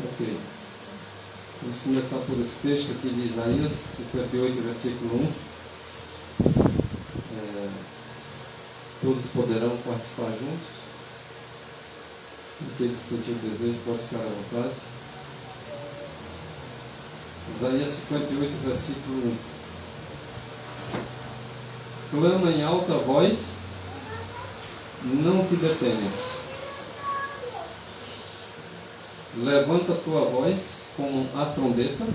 Ok. Vamos começar por esse texto aqui de Isaías 58, versículo 1. Todos poderão participar juntos. Aquele que sentir o desejo pode ficar à vontade. Isaías 58, versículo 1. Clama em alta voz, não te detenhas. Levanta a tua voz como a trombeta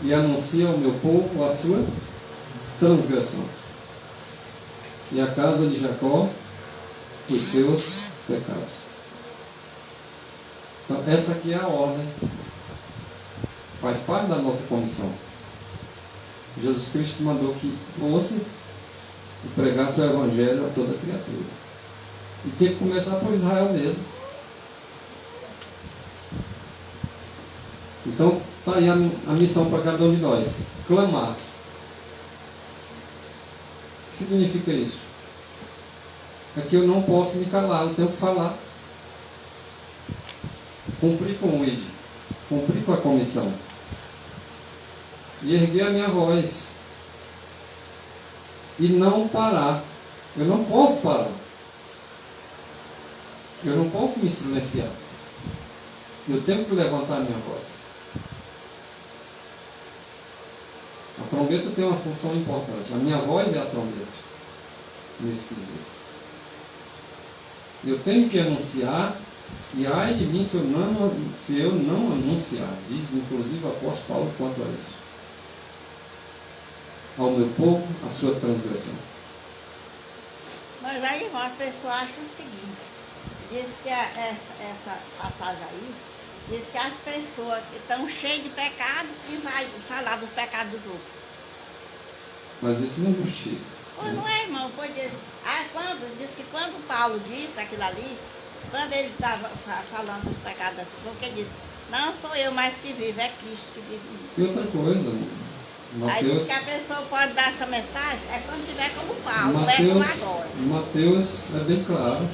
e anuncia ao meu povo a sua transgressão e a casa de Jacó os seus pecados. Então, essa aqui é a ordem. Faz parte da nossa comissão. Jesus Cristo mandou que fosse e pregasse o Evangelho a toda criatura. E tem que começar por Israel mesmo. Então, está aí a missão para cada um de nós. Clamar. O que significa isso? É que eu não posso me calar, eu tenho que falar. Cumprir com o ID. Cumprir com a comissão. E erguer a minha voz. E não parar. Eu não posso parar. Eu não posso me silenciar. Eu tenho que levantar a minha voz. A trombeta tem uma função importante. A minha voz é a trombeta. Nesse quesito. Eu tenho que anunciar. E ai de mim se eu não anunciar. Diz inclusive o apóstolo Paulo quanto a isso. Ao meu povo a sua transgressão. Mas aí, irmão, as pessoas acham o seguinte. Diz que essa passagem aí, diz que as pessoas que estão cheias de pecado e vai falar dos pecados dos outros. Mas isso não justifica. Pois não é, irmão. Diz que quando Paulo disse aquilo ali, quando ele estava falando dos pecados das pessoas, que ele disse, não sou eu mais que vivo, é Cristo que vive em mim. E outra coisa, Mateus, aí diz que a pessoa pode dar essa mensagem, é quando tiver como Paulo, não é como agora. Mateus é bem claro.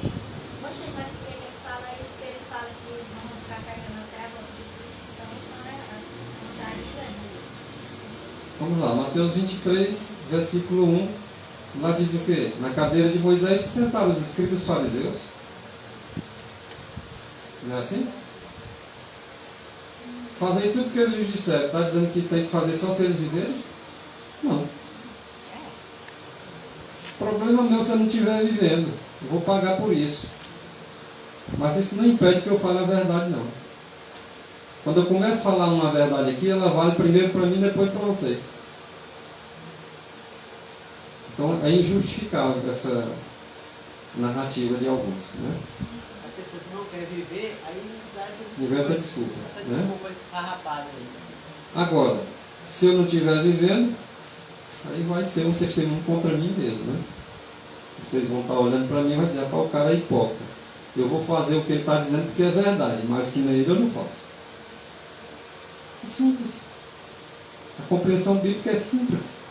Poxa, mas por que eles falam isso? Que eles falam que eles vão ficar carregando até a volta de Cristo, então não está ajudando. Vamos lá, Mateus 23, versículo 1. Lá diz o quê? Na cadeira de Moisés se sentaram os escribas fariseus. Não é assim? Fazem tudo que eles disseram. Está dizendo que tem que fazer só se eles viverem? Não. O problema meu se eu não estiver vivendo. Eu vou pagar por isso. Mas isso não impede que eu fale a verdade, não. Quando eu começo a falar uma verdade aqui, ela vale primeiro para mim e depois para vocês. Então é injustificável essa narrativa de alguns, né? A pessoa que não quer viver, aí dá essa Inventa desculpa, essa né? desculpa esfarrapada aí. Agora, se eu não estiver vivendo, aí vai ser um testemunho contra mim mesmo, né? Vocês vão estar olhando para mim e vão dizer, o cara é hipócrita. Eu vou fazer o que ele está dizendo porque é verdade, mas que nem ele eu não faço. É simples. A compreensão bíblica é simples.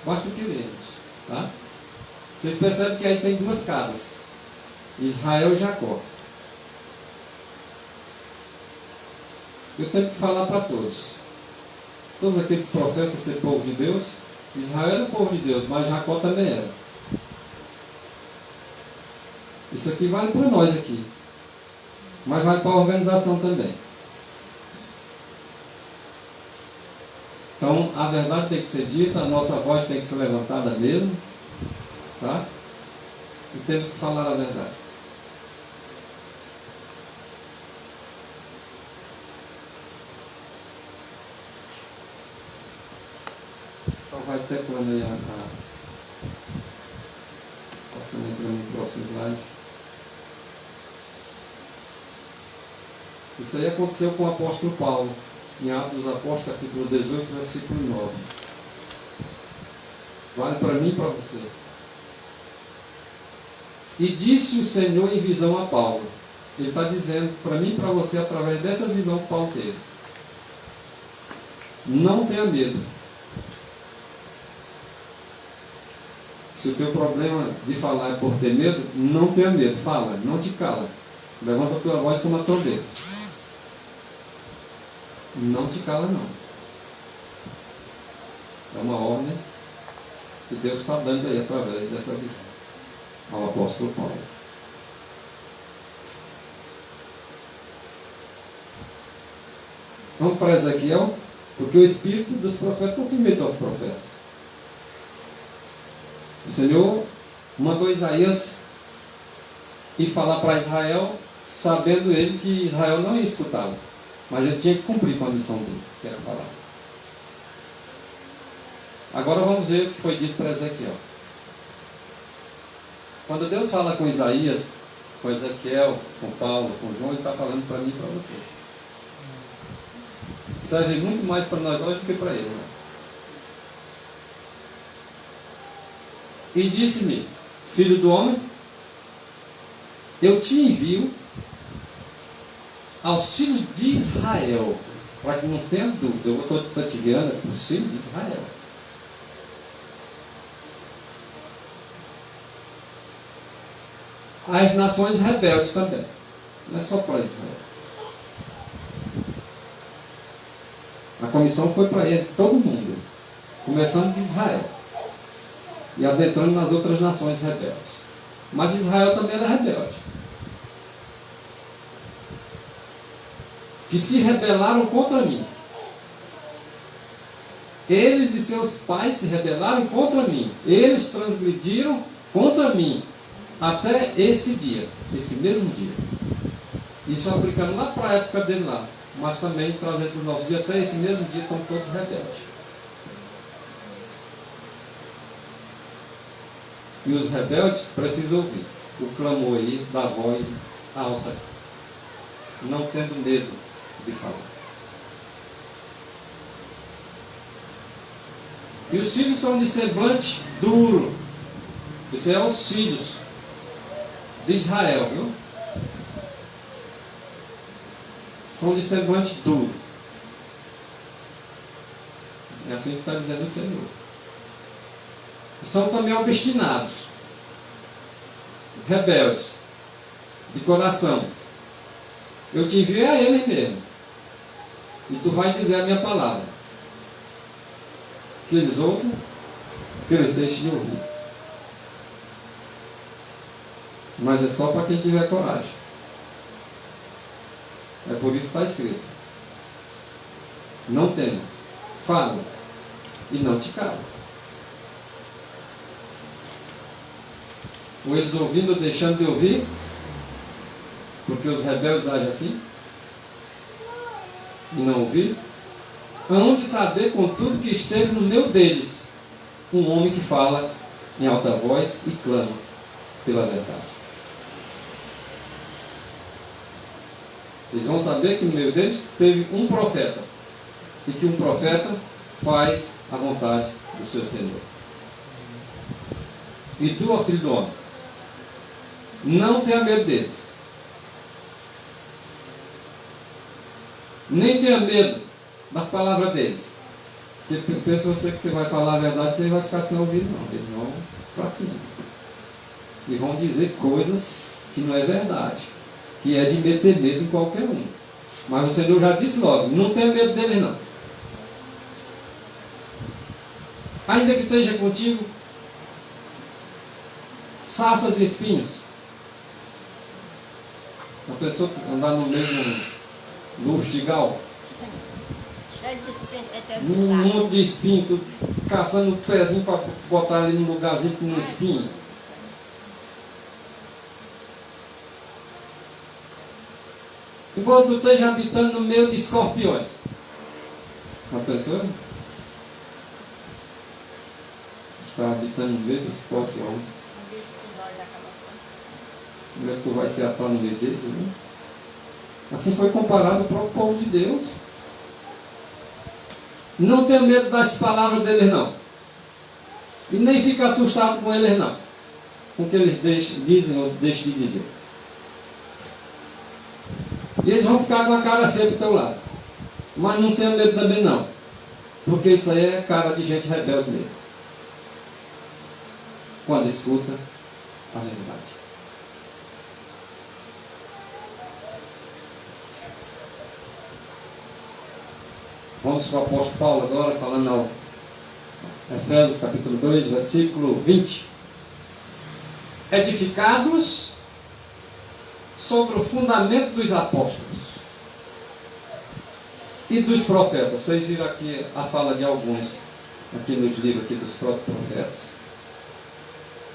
Basta querer, tá? Vocês percebem que aí tem duas casas. Israel e Jacó. Eu tenho que falar para todos. Todos aqueles que professam ser povo de Deus. Israel era povo de Deus, mas Jacó também era. Isso aqui vale para nós aqui. Mas vale para a organização também. Então, a verdade tem que ser dita, a nossa voz tem que ser levantada mesmo, tá? E temos que falar a verdade. Só vai ter quando aí passando aí para mim o próximo slide. Isso aí aconteceu com o apóstolo Paulo. Em Atos dos Apóstolos, capítulo 18, versículo 9. Vale para mim e para você. E disse o Senhor em visão a Paulo. Ele está dizendo para mim e para você, através dessa visão que Paulo teve. Não tenha medo. Se o teu problema de falar é por ter medo, não tenha medo. Fala, não te cala. Levanta a tua voz como a trombeta. Não te cala, não. É uma ordem que Deus está dando aí através dessa visão ao apóstolo Paulo. Vamos para Ezequiel, porque o espírito dos profetas não se mete aos profetas. O Senhor mandou Isaías ir falar para Israel, sabendo ele que Israel não ia escutá-lo, mas ele tinha que cumprir com a missão dele, que era falar. Agora vamos ver o que foi dito para Ezequiel. Quando Deus fala com Isaías, com Ezequiel, com Paulo, com João, ele está falando para mim e para você. Serve muito mais para nós hoje do que para ele, né? E disse-me: filho do homem, eu te envio aos filhos de Israel, para que não tenha dúvida, eu estou te guiando para os filhos de Israel. As nações rebeldes também, não é só para Israel. A comissão foi para ele, todo mundo, começando de Israel e adentrando nas outras nações rebeldes. Mas Israel também era rebelde, que se rebelaram contra mim. Eles e seus pais se rebelaram contra mim. Eles transgrediram contra mim até esse dia, esse mesmo dia. Isso aplicando lá para a época dele lá, mas também trazendo para o nosso dia, até esse mesmo dia estão todos rebeldes. E os rebeldes precisam ouvir o clamor aí da voz alta, não tendo medo de falar. E os filhos são de semblante duro. Isso é os filhos de Israel, viu? São de semblante duro. É assim que está dizendo o Senhor. São também obstinados, rebeldes, de coração. Eu te enviei a eles mesmo. E tu vai dizer a minha palavra. Que eles ouçam, que eles deixem de ouvir. Mas é só para quem tiver coragem. É por isso que está escrito: não temas, fala e não te cala. Ou eles ouvindo ou deixando de ouvir, porque os rebeldes agem assim, e não ouvir, hão de saber, contudo, que esteve no meio deles um homem que fala em alta voz e clama pela verdade. Eles vão saber que no meio deles teve um profeta, e que um profeta faz a vontade do seu Senhor. E tu, ó filho do homem, não tenha medo deles, nem tenha medo das palavras deles. Porque pensa você que você vai falar a verdade, você vai ficar sem ouvir, não. Eles vão para cima e vão dizer coisas que não é verdade, que é de meter medo em qualquer um. Mas o Senhor já disse logo: não tenha medo deles, não. Ainda que esteja contigo sarças e espinhos. Uma pessoa andar no mesmo lustigal, Sim. Cheio de espinho, você tem um monte de espinho, tu caçando o pezinho para botar ali num lugarzinho com um espinho. Enquanto tu esteja habitando no meio de escorpiões. Uma pessoa está habitando no meio de escorpiões. Como é que tu vai se atar no meio deles, né? Assim foi comparado para o povo de Deus. Não tenha medo das palavras deles, não. E nem fica assustado com eles, não. Com o que eles dizem ou deixam de dizer. E eles vão ficar com a cara feia para o teu lado. Mas não tenha medo também, não. Porque isso aí é cara de gente rebelde mesmo. Quando escuta a verdade. Vamos para o apóstolo Paulo agora, falando aos Efésios capítulo 2, versículo 20. Edificados sobre o fundamento dos apóstolos e dos profetas. Vocês viram aqui a fala de alguns, aqui nos livros aqui dos próprios profetas.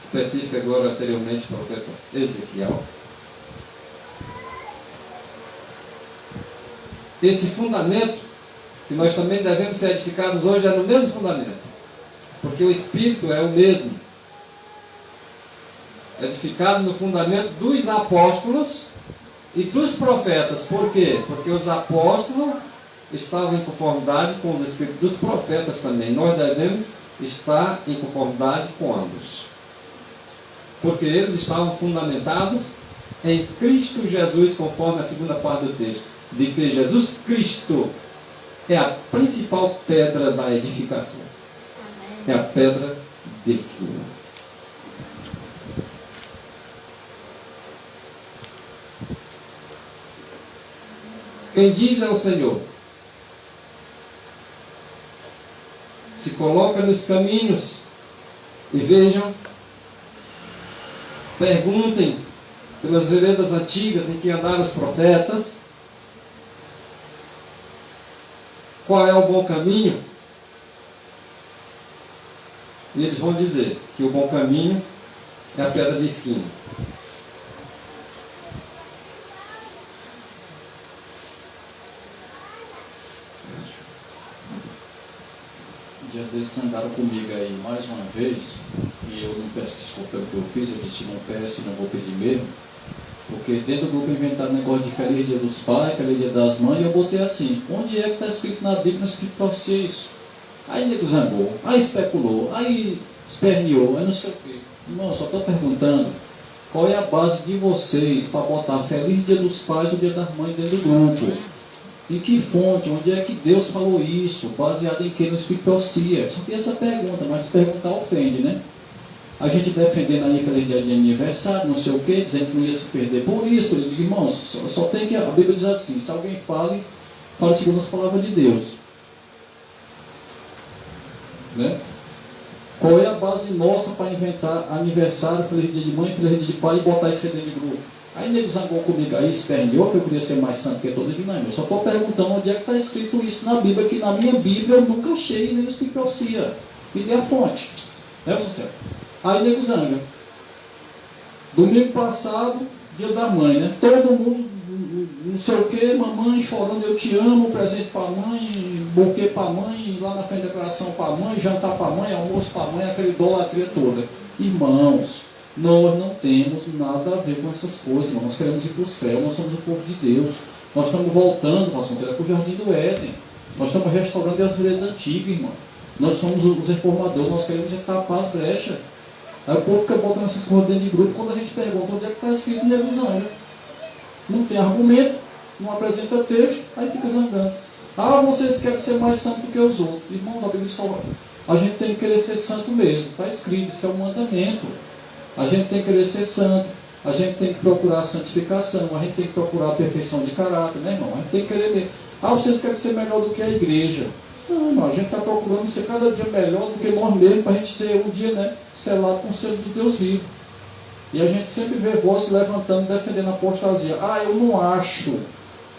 Específico agora, anteriormente, o profeta Ezequiel. Esse fundamento, que nós também devemos ser edificados hoje, é no mesmo fundamento. Porque o Espírito é o mesmo. Edificado no fundamento dos apóstolos e dos profetas. Por quê? Porque os apóstolos estavam em conformidade com os escritos dos profetas também. Nós devemos estar em conformidade com ambos. Porque eles estavam fundamentados em Cristo Jesus, conforme a segunda parte do texto, de que Jesus Cristo é a principal pedra da edificação. É a pedra de esquina. Quem diz é o Senhor. Se coloca nos caminhos e vejam, perguntem pelas veredas antigas em que andaram os profetas, qual é o bom caminho? E eles vão dizer que o bom caminho é a pedra de esquina. Um dia desses andaram comigo aí mais uma vez, e eu não peço desculpa pelo que eu fiz, eu disse não peço e não vou pedir mesmo, porque dentro do grupo inventaram negócio de Feliz Dia dos Pais, Feliz Dia das Mães, e eu botei assim, onde é que está escrito na Bíblia, não escrito para você isso? Aí nego zangou, aí especulou, aí esperneou, aí não sei o quê. Irmão, só estou perguntando, qual é a base de vocês para botar Feliz Dia dos Pais e o Dia das Mães dentro do grupo? Em que fonte? Onde é que Deus falou isso? Baseado em que? No Espírito Profecia? Só que essa pergunta, mas perguntar ofende, né? A gente defendendo aí Feliz Dia de aniversário, não sei o que, dizendo que não ia se perder. Por isso, eu digo, irmãos, só tem que... A Bíblia diz assim, se alguém fale segundo as palavras de Deus. Né? Qual é a base nossa para inventar aniversário, Feliz Dia de Mãe, Feliz Dia de Pai e botar esse CD de grupo? Aí nego zangou comigo aí, esperneou, que eu queria ser mais santo que todo mundo. Não, eu só estou perguntando onde é que está escrito isso na Bíblia, que na minha Bíblia eu nunca achei nem o Espírito Profecia. Me dê a fonte. Né, você? Aí nego zanga. Domingo passado, Dia da Mãe, né? Todo mundo, não sei o que, mamãe chorando, eu te amo, presente para a mãe, buquê para a mãe, lá na frente da declaração para a mãe, jantar para a mãe, almoço para a mãe, aquela idolatria toda. Irmãos, nós não temos nada a ver com essas coisas, irmão. Nós queremos ir para o céu, nós somos o povo de Deus. Nós estamos voltando, para o Jardim do Éden. Nós estamos restaurando as veredas antigas, irmão. Nós somos os reformadores, nós queremos tapar as brechas. Aí o povo fica botando essas coisas dentro de grupo, quando a gente pergunta onde é que está escrito, nego zanga. Não tem argumento, não apresenta texto, aí fica zangando. Ah, vocês querem ser mais santos do que os outros. Irmãos, a Bíblia só... A gente tem que querer ser santo mesmo, está escrito, isso é um mandamento. A gente tem que querer ser santo, a gente tem que procurar a santificação, a gente tem que procurar a perfeição de caráter, né, irmão? A gente tem que querer ver. Ah, vocês querem ser melhor do que a igreja. Não, irmão, a gente está procurando ser cada dia melhor do que nós mesmos, para a gente ser um dia, né, selado com o selo do Deus vivo. E a gente sempre vê voz se levantando, defendendo a apostasia. Ah, eu não acho.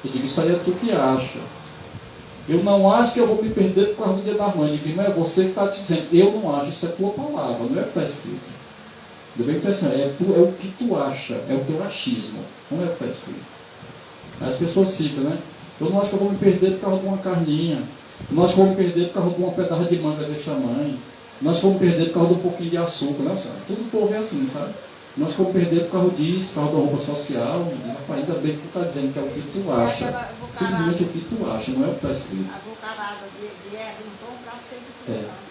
Eu digo, isso aí é tu que acha. Eu não acho que eu vou me perder por causa do Dia da Mãe. Eu digo, irmão, é você que está te dizendo. Eu não acho, isso é tua palavra, não é o que está escrito. Bem pensando, é o que tu acha, é o teu achismo, não é o que está escrito. As pessoas ficam, né? Eu não acho que eu vou me perder por causa de uma carninha, eu não acho que eu vou me perder por causa de uma pedaço de manga desse tamanho, eu não acho que eu vou me perder por causa de um pouquinho de açúcar, né? Tudo o povo é assim, sabe? Eu não acho que eu vou me perder por causa disso, por causa da roupa social. Rapaz, ainda bem que tu está dizendo que é o que tu acha. Simplesmente o que tu acha, não é o que está escrito. A bucarada de erva, não vão para ser de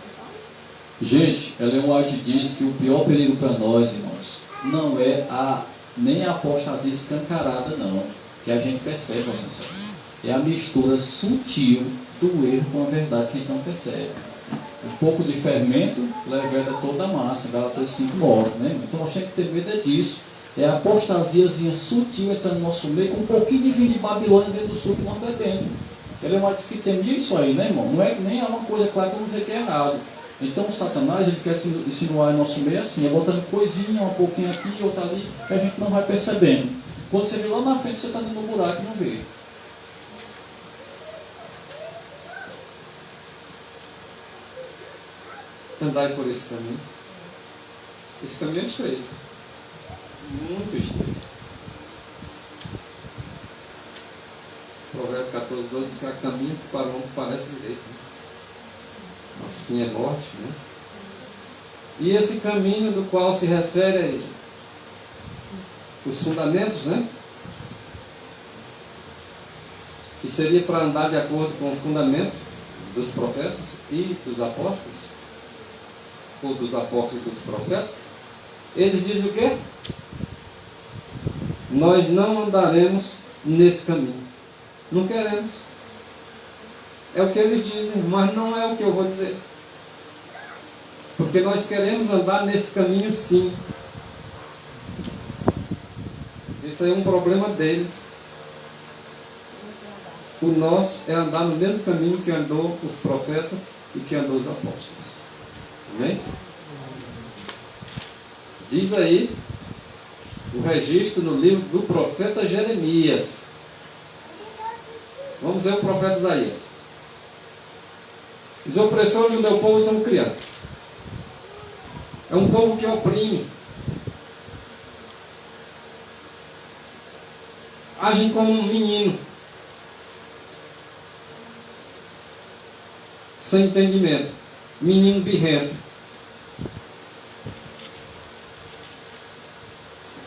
Gente, Ellen White diz que o pior perigo para nós, irmãos, não é nem a apostasia escancarada, não, que a gente percebe, é a mistura sutil do erro com a verdade que a gente não percebe. Um pouco de fermento leveda toda a massa, Gálatas 5:9, né? Então nós temos que ter medo disso. É a apostasiazinha sutil entrando no nosso meio, com um pouquinho de vinho de Babilônia dentro do suco que nós bebemos. Ele disse que temia isso aí, né, irmão? Não é nem uma coisa clara que eu não vejo que é errado. Então o Satanás, ele quer se insinuar em nosso meio assim, é botando coisinha, um pouquinho aqui, outra ali, que a gente não vai percebendo. Quando você vê lá na frente, você está dentro do buraco e não vê. Andai por esse caminho. Esse caminho é estreito. Muito estreito. Provérbio 14:12 diz que há caminho que para o homem parece direito, né? Mas fim é morte, né? E esse caminho do qual se refere os fundamentos, né? Que seria para andar de acordo com o fundamento dos profetas e dos apóstolos, ou dos apóstolos e dos profetas, eles dizem o quê? Nós não andaremos nesse caminho. Não queremos. É o que eles dizem, mas não é o que eu vou dizer. Porque nós queremos andar nesse caminho sim. Isso aí é um problema deles. O nosso é andar no mesmo caminho que andou os profetas e que andou os apóstolos. Amém? Diz aí o registro no livro do profeta Jeremias. Vamos ver o profeta Isaías. Os opressores do meu povo são crianças. É um povo que oprime. Agem como um menino. Sem entendimento. Menino birrento.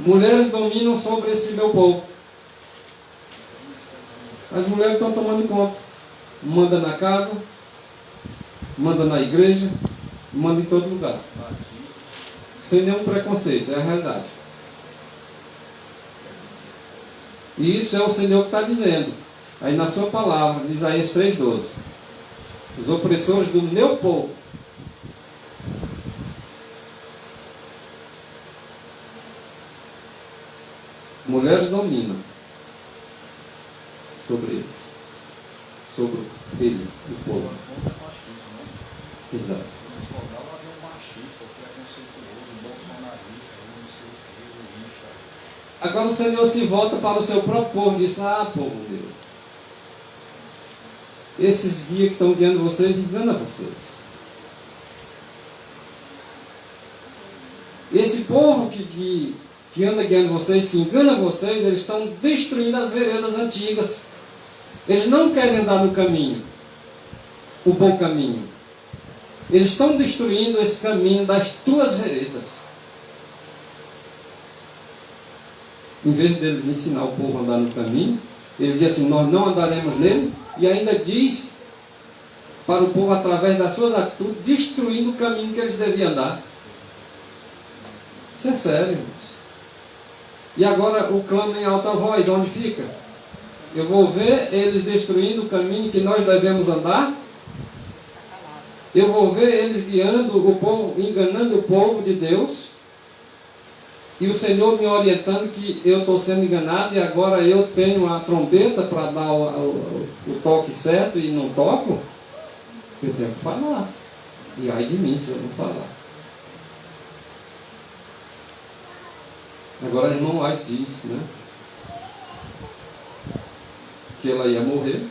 Mulheres dominam sobre esse meu povo. As mulheres estão tomando conta. Manda na casa, manda na igreja, manda em todo lugar. Sem nenhum preconceito, é a realidade. E isso é o Senhor que está dizendo. Aí na sua palavra, de Isaías 3:12. Os opressores do meu povo. Mulheres dominam sobre eles. Sobre ele, o povo. Exato. Agora o Senhor se volta para o seu próprio povo e diz: ah, povo meu, esses guias que estão guiando vocês enganam vocês. Esse povo que anda guiando vocês, que engana vocês, eles estão destruindo as veredas antigas. Eles não querem andar no caminho, o bom caminho. Eles estão destruindo esse caminho das tuas veredas. Em vez deles ensinar o povo a andar no caminho, ele diz assim: nós não andaremos nele, e ainda diz para o povo, através das suas atitudes, destruindo o caminho que eles deviam andar. Isso é sério, irmãos. E agora o clama em alta voz, onde fica? Eu vou ver eles destruindo o caminho que nós devemos andar. Eu vou ver eles guiando o povo, enganando o povo de Deus. E o Senhor me orientando que eu estou sendo enganado e agora eu tenho a trombeta para dar o toque certo e não toco. Eu tenho que falar. E ai de mim se eu não falar. Agora a irmã White disse, né, que ela ia morrer.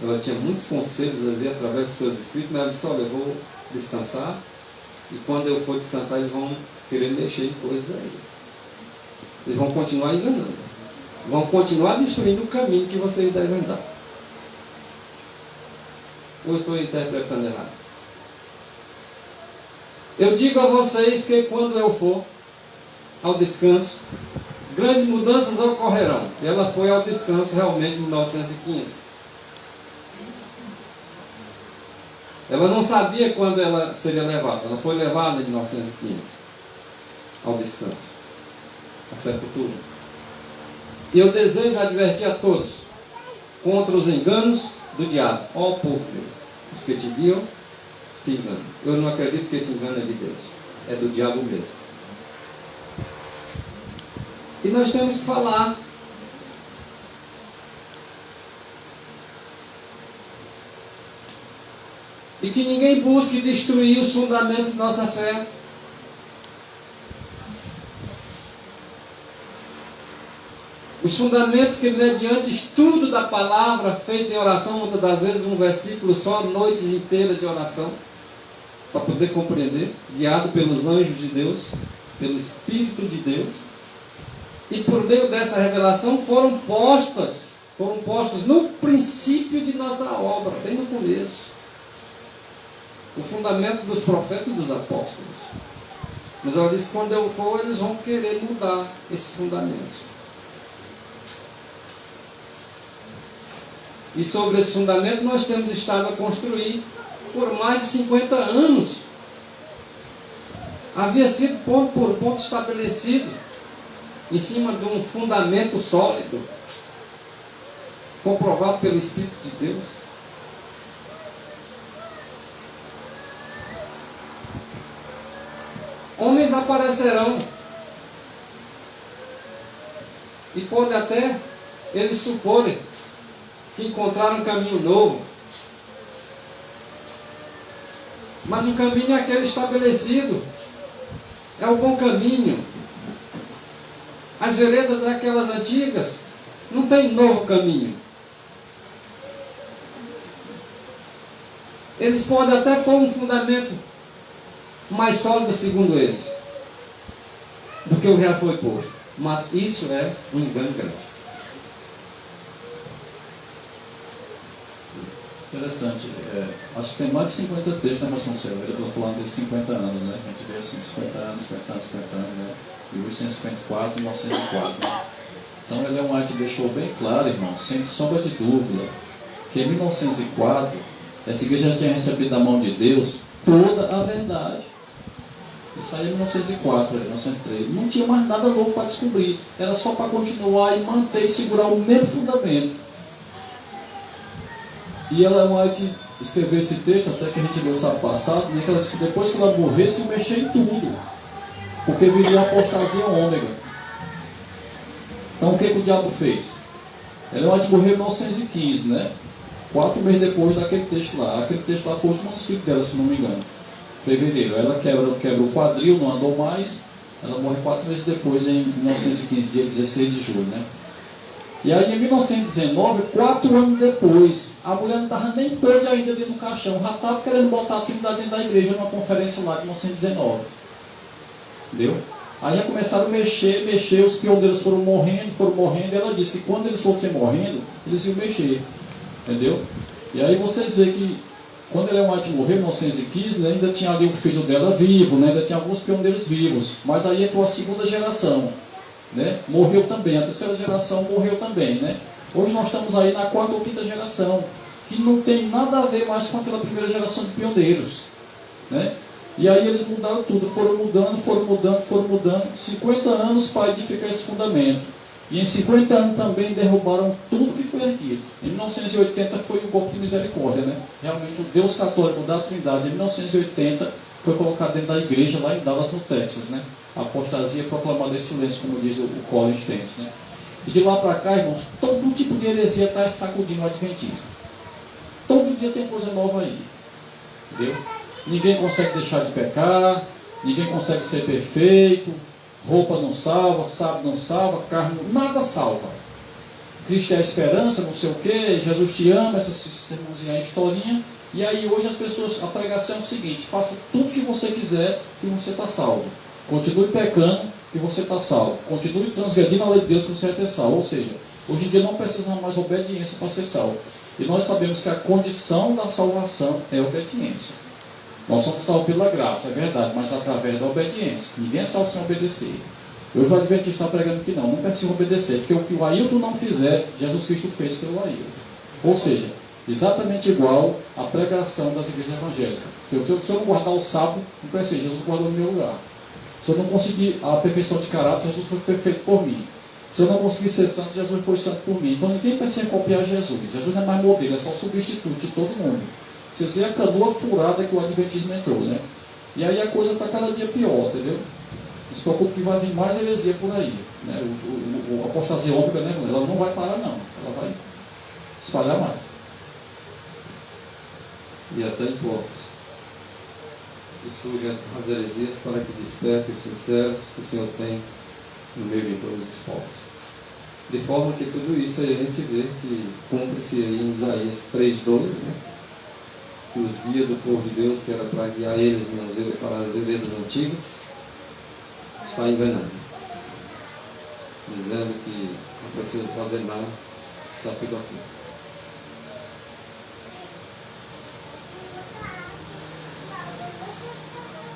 Ela tinha muitos conselhos ali através dos seus escritos, mas ela disse: olha, eu vou descansar, e quando eu for descansar eles vão querer mexer em coisas aí. Eles vão continuar enganando. Vão continuar destruindo o caminho que vocês devem andar. Ou eu estou interpretando errado? Eu digo a vocês que quando eu for ao descanso, grandes mudanças ocorrerão. E ela foi ao descanso realmente em 1915. Ela não sabia quando ela seria levada. Ela foi levada em 1915 ao descanso, à sepultura. E eu desejo advertir a todos contra os enganos do diabo. Ó povo meu, os que te guiam, te enganam. Eu não acredito que esse engano é de Deus, é do diabo mesmo. E nós temos que falar. E que ninguém busque destruir os fundamentos de nossa fé. Os fundamentos que, mediante estudo da palavra, feito em oração, muitas das vezes um versículo só, noites inteiras de oração, para poder compreender, guiado pelos anjos de Deus, pelo Espírito de Deus. E por meio dessa revelação foram postos no princípio de nossa obra, bem no começo. O fundamento dos profetas e dos apóstolos. Mas ela disse: quando eu for, eles vão querer mudar esses fundamentos. E sobre esse fundamento nós temos estado a construir por mais de 50 anos. Havia sido ponto por ponto estabelecido em cima de um fundamento sólido, comprovado pelo Espírito de Deus. Homens aparecerão e pode até eles suporem que encontraram um caminho novo, mas o caminho é aquele estabelecido, é o bom caminho. As veredas é aquelas antigas, não tem novo caminho. Eles podem até pôr um fundamento mais sólido, segundo eles, do que o já foi posto, mas isso é um engano grande. Interessante. Acho que tem mais de 50 textos na Maçã Céu. Eu estou falando de 50 anos, né? A gente vê assim, 50 anos, né? 1854 e 1904, né? Então, Ellen White deixou bem claro, irmão, sem sombra de dúvida, que em 1904, essa igreja já tinha recebido da mão de Deus toda a verdade. Isso aí em 1904, 1903. Não tinha mais nada novo para descobrir. Era só para continuar e manter e segurar o mesmo fundamento. E Ellen White escreveu esse texto, até que a gente leu sábado passado, né, que ela disse que depois que ela morresse, ia mexer em tudo, porque viria a apostasia ômega. Então o que o diabo fez? Ellen White morreu em 1915, né? 4 meses depois daquele texto lá. Aquele texto lá foi o último manuscrito dela, se não me engano. Fevereiro. Ela quebra o quadril, não andou mais. Ela morre 4 meses depois, em 1915, dia 16 de julho, né? E aí em 1919, 4 anos depois, a mulher não estava nem pôde ainda dentro do caixão, já estava querendo botar a Trindade dentro da igreja numa conferência lá de 1919. Entendeu? Aí já começaram a mexer, os pioneiros foram morrendo, e ela disse que quando eles fossem morrendo, eles iam mexer. Entendeu? E aí vocês veem que quando Ellen White morreu em 1915, né, ainda tinha ali o filho dela vivo, né, ainda tinha alguns pioneiros vivos, mas aí entrou a segunda geração. Né? Morreu também, a terceira geração morreu também, né? Hoje nós estamos aí na 4ª ou 5ª geração, que não tem nada a ver mais com aquela primeira geração de pioneiros, né? E aí eles mudaram tudo, foram mudando, 50 anos para edificar esse fundamento, e em 50 anos também derrubaram tudo que foi erguido. Em 1980 foi um golpe de misericórdia, né? Realmente o Deus católico da Trindade, em 1980, foi colocado dentro da igreja lá em Dallas, no Texas, né? A apostasia proclamada em silêncio, como diz o Colin Stenz, né? E de lá para cá, irmãos, todo tipo de heresia está sacudindo o adventismo. Todo dia tem coisa nova aí. Entendeu? Ninguém consegue deixar de pecar, ninguém consegue ser perfeito, roupa não salva, sábado não salva, carne não, nada salva. Cristo é a esperança, não sei o quê, Jesus te ama, essa sermãozinha, historinha. E aí hoje as pessoas, a pregação é o seguinte: faça tudo que você quiser que você está salvo. Continue pecando que você está salvo. Continue transgredindo a lei de Deus que você vai ter salvo. Ou seja, hoje em dia não precisa mais obediência para ser salvo. E nós sabemos que a condição da salvação é a obediência. Nós somos salvos pela graça, é verdade, mas através da obediência. Ninguém é salvo sem obedecer. Hoje o adventista está pregando que não precisa obedecer, porque o que o Ailton não fizer, Jesus Cristo fez pelo Ailton. Ou seja, exatamente igual à pregação das igrejas evangélicas. Se eu não guardar o sábado, não precisa, Jesus guardou no meu lugar. Se eu não conseguir a perfeição de caráter, Jesus foi perfeito por mim. Se eu não conseguir ser santo, Jesus foi santo por mim. Então ninguém precisa copiar Jesus. Jesus não é mais modelo, é só substituto de todo mundo. Você vê a canoa furada que o adventismo entrou, né? E aí a coisa está cada dia pior, entendeu? Não se preocupe que vai vir mais heresia por aí, né? A apostasia ômega, né? Ela não vai parar não, ela vai espalhar mais. e até em povos. E surgem as heresias para que despertem os sinceros que o Senhor tem no meio de todos os povos. De forma que tudo isso aí a gente vê que cumpre-se aí em Isaías 3,12, né? Que os guias do povo de Deus, que era para guiar eles para as veredas antigas, está enganando, dizendo que não precisa fazer nada, está tudo aqui.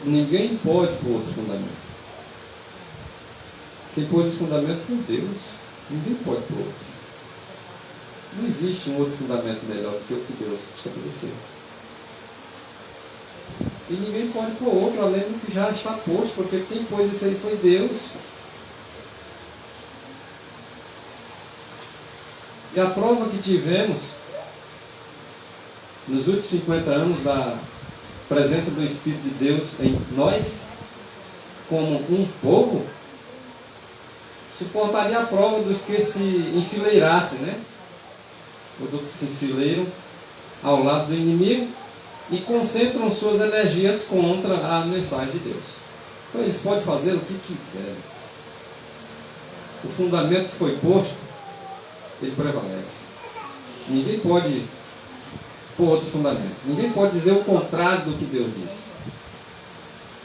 Ninguém pode pôr outro fundamento. Quem pôs esse fundamento foi Deus. Ninguém pode pôr outro. Não existe um outro fundamento melhor do que o que Deus estabeleceu. E ninguém pode pôr outro além do que já está posto, porque quem pôs isso aí foi Deus. E a prova que tivemos nos últimos 50 anos da presença do Espírito de Deus em nós, como um povo, suportaria a prova dos que se enfileirassem, né? Ou dos que se enfileiram ao lado do inimigo e concentram suas energias contra a mensagem de Deus. Então eles podem fazer o que quiserem. O fundamento que foi posto, ele prevalece. Ninguém pode pôr outro fundamento. Ninguém pode dizer o contrário do que Deus disse.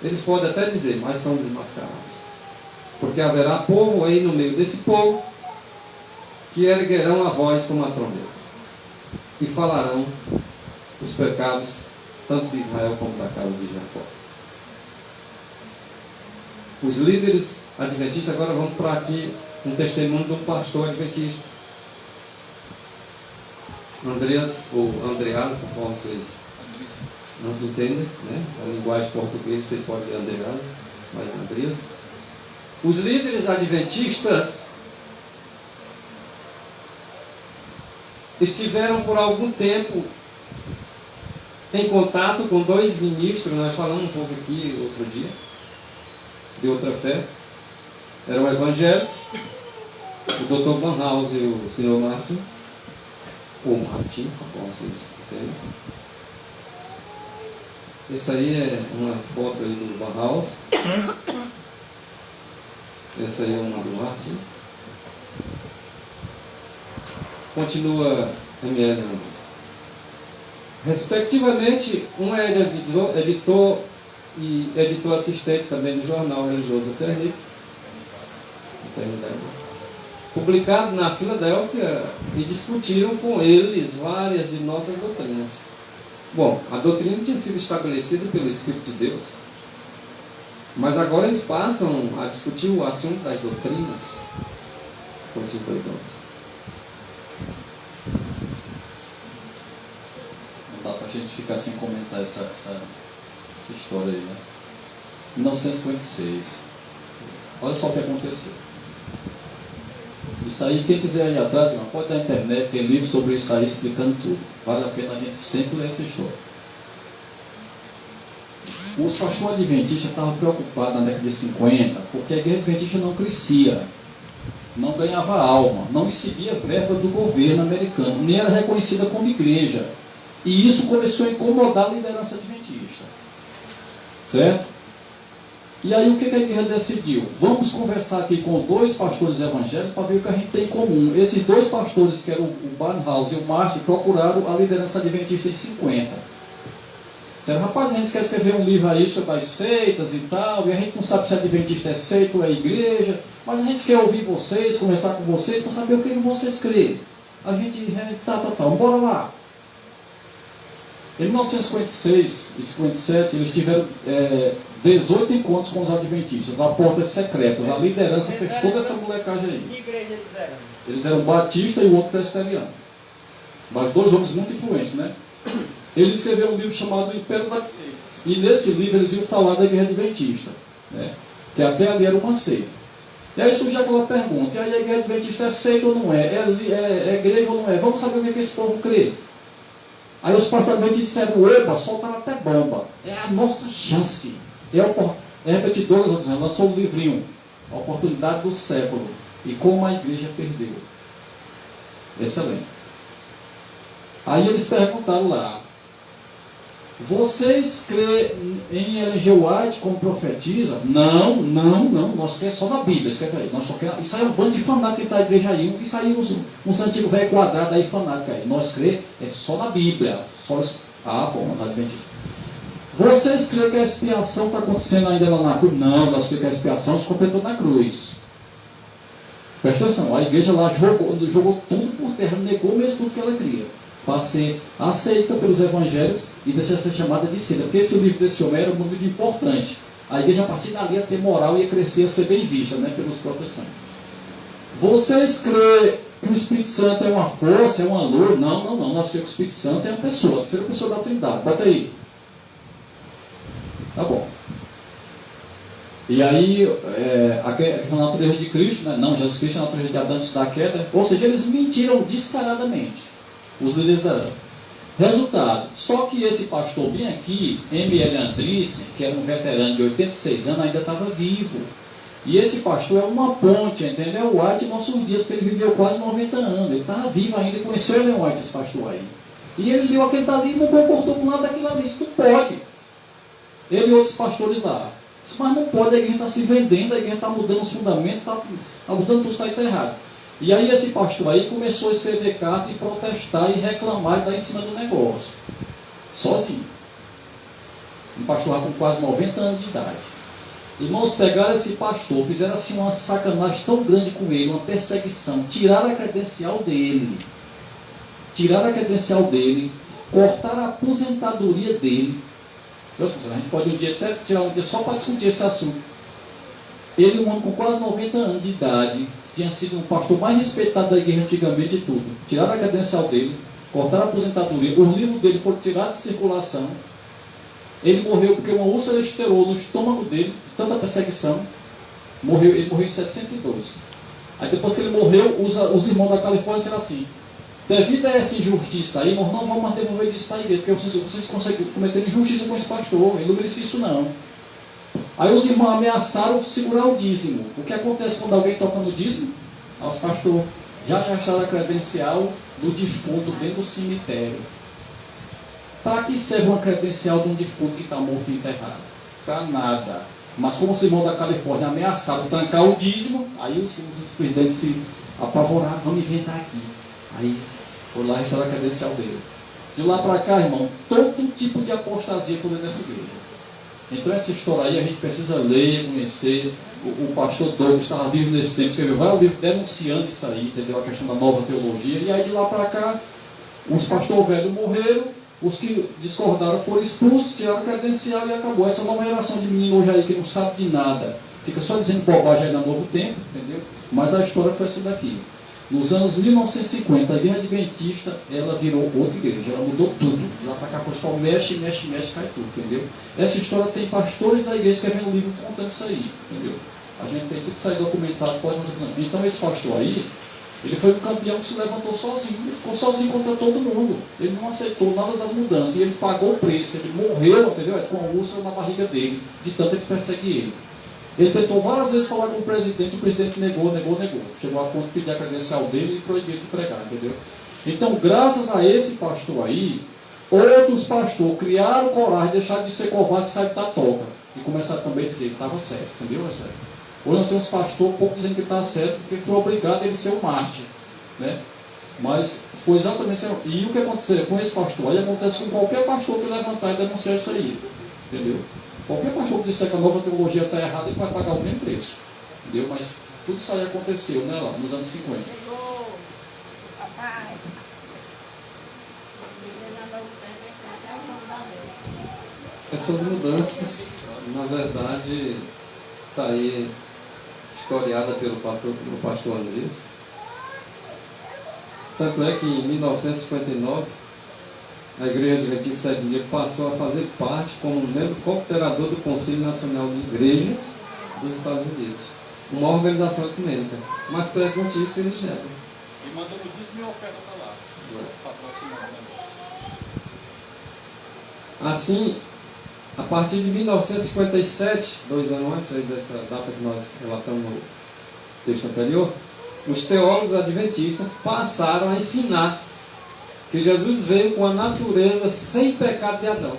Eles podem até dizer, mas são desmascarados. Porque haverá povo aí no meio desse povo que erguerão a voz como a trombeta e falarão os pecados tanto de Israel como da casa de Jacó. Os líderes adventistas, agora vamos para aqui um testemunho de um pastor adventista. Andreas, ou Andreas, conforme vocês não entendem, né? A linguagem portuguesa, vocês podem ler Andreas, mas Andreas. Os líderes adventistas estiveram por algum tempo em contato com dois ministros, nós falamos um pouco aqui outro dia, de outra fé, eram evangélicos, o Dr. Van House e o Sr. Martin, ou Martin, como vocês entendem. Essa aí é uma foto aí do Van House. Essa aí é uma do Martin. Continua M.L. Andres. Respectivamente, um é editor e editor assistente também do jornal religioso Eternite, publicado na Filadélfia, e discutiram com eles várias de nossas doutrinas. Bom, a doutrina tinha sido estabelecida pelo Espírito de Deus, mas agora eles passam a discutir o assunto das doutrinas com esses dois homens. Não dá para a gente ficar sem comentar essa história aí, né? 1956. Olha só o que aconteceu. Isso aí, quem quiser ir atrás, pode na internet, tem livro sobre isso aí explicando tudo. Vale a pena a gente sempre ler essa história. Os pastores adventistas estavam preocupados na década de 50, porque a igreja adventista não crescia, não ganhava alma, não recebia verba do governo americano, nem era reconhecida como igreja. E isso começou a incomodar a liderança adventista. Certo? E aí o que a igreja decidiu? Vamos conversar aqui com dois pastores evangélicos para ver o que a gente tem em comum. Esses dois pastores, que eram o Barnhouse e o Martin, procuraram a liderança adventista em 50. Disseram, rapaz, a gente quer escrever um livro aí sobre as seitas e tal, e a gente não sabe se adventista é seita ou é igreja, mas a gente quer ouvir vocês, conversar com vocês, para saber o que vocês creem. A gente, bora lá. Em 1956 e 57, eles tiveram 18 encontros com os adventistas, a portas secretas. A liderança fez toda essa molecagem aí. Que igreja eles eram? Eles eram batista e o outro presbiteriano. Mas dois homens muito influentes, né? Ele escreveu um livro chamado O Império das Seitas. E nesse livro eles iam falar da igreja adventista, né? Que até ali era uma seita. E aí surge aquela pergunta, e aí a igreja adventista é seita ou não é? É igreja ou não é? Vamos saber o que esse povo crê. Aí os pastores adventistas disseram, eba, soltaram até bomba. É a nossa chance. Repetidoras, lançou um livrinho, A Oportunidade do Século, e como a igreja perdeu. Excelente. Aí eles perguntaram lá, Vocês crêem em Ellen G. White como profetiza? Não, nós queremos só na Bíblia, escreve aí. Nós só queremos, isso aí é um bando de fanáticos da igreja aí, isso aí uns antigos velhos quadrados aí, fanáticos aí. Nós cremos é só na Bíblia. Bom, tá adventista. Vocês creem que a expiação está acontecendo ainda lá na cruz? Não, nós cremos que a expiação se completou na cruz. Presta atenção, a igreja lá jogou tudo por terra, negou mesmo tudo que ela cria, para ser aceita pelos evangélicos e deixar de ser chamada de seita. Porque esse livro desse homem era um livro importante. A igreja, a partir dali, ia ter moral e ia crescer, ia ser bem vista, né, pelos protestantes. Vocês creem que o Espírito Santo é uma força, é uma luz? Não. Nós cremos que o Espírito Santo é uma pessoa, a terceira pessoa da Trindade. Bota aí. Tá bom. E aí, a natureza de Cristo, né? Não, Jesus Cristo é a natureza de Adão antes da queda. Ou seja, eles mentiram descaradamente, os líderes da época. Resultado, só que esse pastor bem aqui, M.L. Andreessen, que era um veterano de 86 anos, ainda estava vivo. E esse pastor é uma ponte, entendeu? O White em nossos dias, porque ele viveu quase 90 anos. Ele estava vivo ainda e conheceu Ellen White, esse pastor aí. E ele leu aquele dali e não concordou com nada daquilo ali. Isso não pode. Ele e outros pastores lá. Mas não pode, a igreja está se vendendo, a igreja está mudando os fundamentos, está mudando tudo, isso aí está errado. E aí esse pastor aí começou a escrever carta e protestar e reclamar e dar em cima do negócio. Sozinho. Um pastor lá com quase 90 anos de idade. Irmãos, pegaram esse pastor, fizeram assim uma sacanagem tão grande com ele, uma perseguição, tiraram a credencial dele. Cortaram a aposentadoria dele. A gente pode um dia até tirar um dia só para discutir esse assunto. Ele, um homem com quase 90 anos de idade, tinha sido um pastor mais respeitado da igreja antigamente e tudo. Tiraram a credencial dele, cortaram a aposentadoria, os livros dele foram tirados de circulação. Ele morreu porque uma úlcera estourou no estômago dele, de tanta perseguição. Ele morreu em 62. Aí depois que ele morreu, os irmãos da Califórnia disseram assim: devido a essa injustiça aí, nós não vamos mais devolver disso para a igreja, porque vocês conseguem cometer injustiça com esse pastor, ele não merecia isso não. Aí os irmãos ameaçaram segurar o dízimo. O que acontece quando alguém toca no dízimo? Aí os pastores já acharam a credencial do defunto dentro do cemitério. Para que serve uma credencial de um defunto que está morto e enterrado? Para nada. Mas como os irmãos da Califórnia ameaçaram trancar o dízimo, aí os presidentes se apavoraram, vamos inventar aqui. Aí foi lá restaurar a credencial dele. De lá para cá, irmão, todo tipo de apostasia foi dentro dessa igreja. Então essa história aí a gente precisa ler, conhecer. O pastor Douglas estava vivo nesse tempo, escreveu vários livros denunciando isso aí, entendeu? A questão da nova teologia. E aí de lá para cá, os pastores velhos morreram, os que discordaram foram expulsos, tiraram a credencial e acabou. Essa nova geração de menino hoje aí que não sabe de nada, fica só dizendo bobagem aí no Novo Tempo, entendeu? Mas a história foi essa daqui. Nos anos 1950, a igreja adventista, ela virou outra igreja, ela mudou tudo. De lá para cá foi só mexe, cai tudo, entendeu? Essa história tem pastores da igreja escrevendo um livro contando isso aí, entendeu? A gente tem tudo isso aí documentado, pode mandar. Então esse pastor aí, ele foi um campeão que se levantou sozinho, ele ficou sozinho contra todo mundo. Ele não aceitou nada das mudanças, e ele pagou o preço, ele morreu, entendeu? Com a úlcera na barriga dele, de tanto ele perseguir ele. Ele tentou várias vezes falar com o presidente negou. Chegou a ponto de pedir a credencial dele e proibir de pregar, entendeu? Então, graças a esse pastor aí, outros pastores criaram coragem, deixaram de ser covardes e saíram da toca. E começaram também a dizer que estava certo, entendeu? Hoje nós temos pastor pouco dizendo que estava certo, porque foi obrigado a ele ser um mártir, né? Mas foi exatamente isso. E o que aconteceu com esse pastor aí acontece com qualquer pastor que levantar e denunciar isso aí, entendeu? Qualquer pastor que disser que a nova teologia está errada, ele vai pagar o mesmo preço. Entendeu? Mas tudo isso aí aconteceu, né, lá nos anos 50. Chegou, papai. Essas mudanças, na verdade, está aí historiada pelo pastor Andrés. Tanto é que em 1959, a Igreja Adventista Sétimo Dia passou a fazer parte como membro cooperador do Conselho Nacional de Igrejas dos Estados Unidos, uma organização ecumênica. Mas pergunte isso e eles negam. E mandando dízimo e oferta para lá, patrocinando. Assim, a partir de 1957, 2 anos antes aí dessa data que nós relatamos no texto anterior, os teólogos adventistas passaram a ensinar que Jesus veio com a natureza sem pecado de Adão.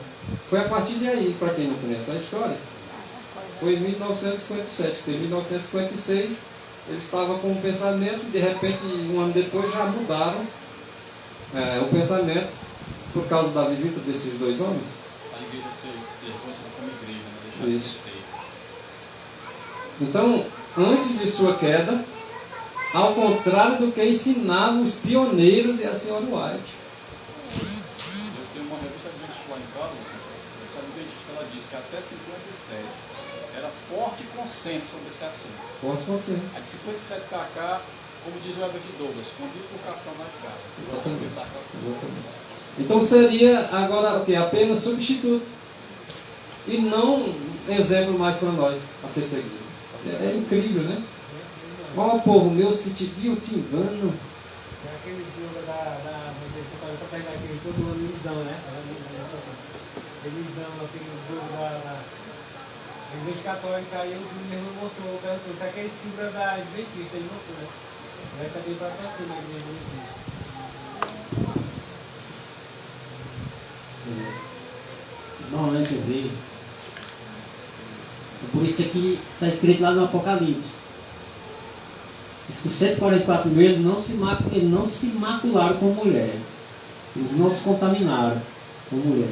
Foi a partir daí, para quem não conhece a história, foi em 1957, porque em 1956 eles estavam com um pensamento e de repente, um ano depois, já mudaram o pensamento por causa da visita desses dois homens. A igreja ser reconhecida como igreja, né? Deixar de Isso. ser seita. Então, antes de sua queda, ao contrário do que ensinavam os pioneiros e a senhora White. Eu tenho uma revista adventista lá em casa, essa adventista ela diz que até 57 era forte consenso sobre esse assunto. Forte consenso. Aí de 57 para cá, como diz o Herbert Douglas, com bifurcação na escala. Exatamente. Então seria agora o que? Apenas substituto. E não exemplo mais para nós a ser seguido. É incrível, né? Ó povo meus que te guiam, te enganam. É aquele jogo para pegar aquele todo ano eles dão, né? Eles dão aquele jogo da igreja católica, aí o mesmo mostrou, perguntou, isso aqui é símbolo da adventista, ele mostrou, né? Vai estar bem para cima a igreja adventista. Normalmente eu vejo. Por isso aqui está escrito lá no Apocalipse. Diz que os 144 mil eles não se macularam com mulher. Eles não se contaminaram com mulher.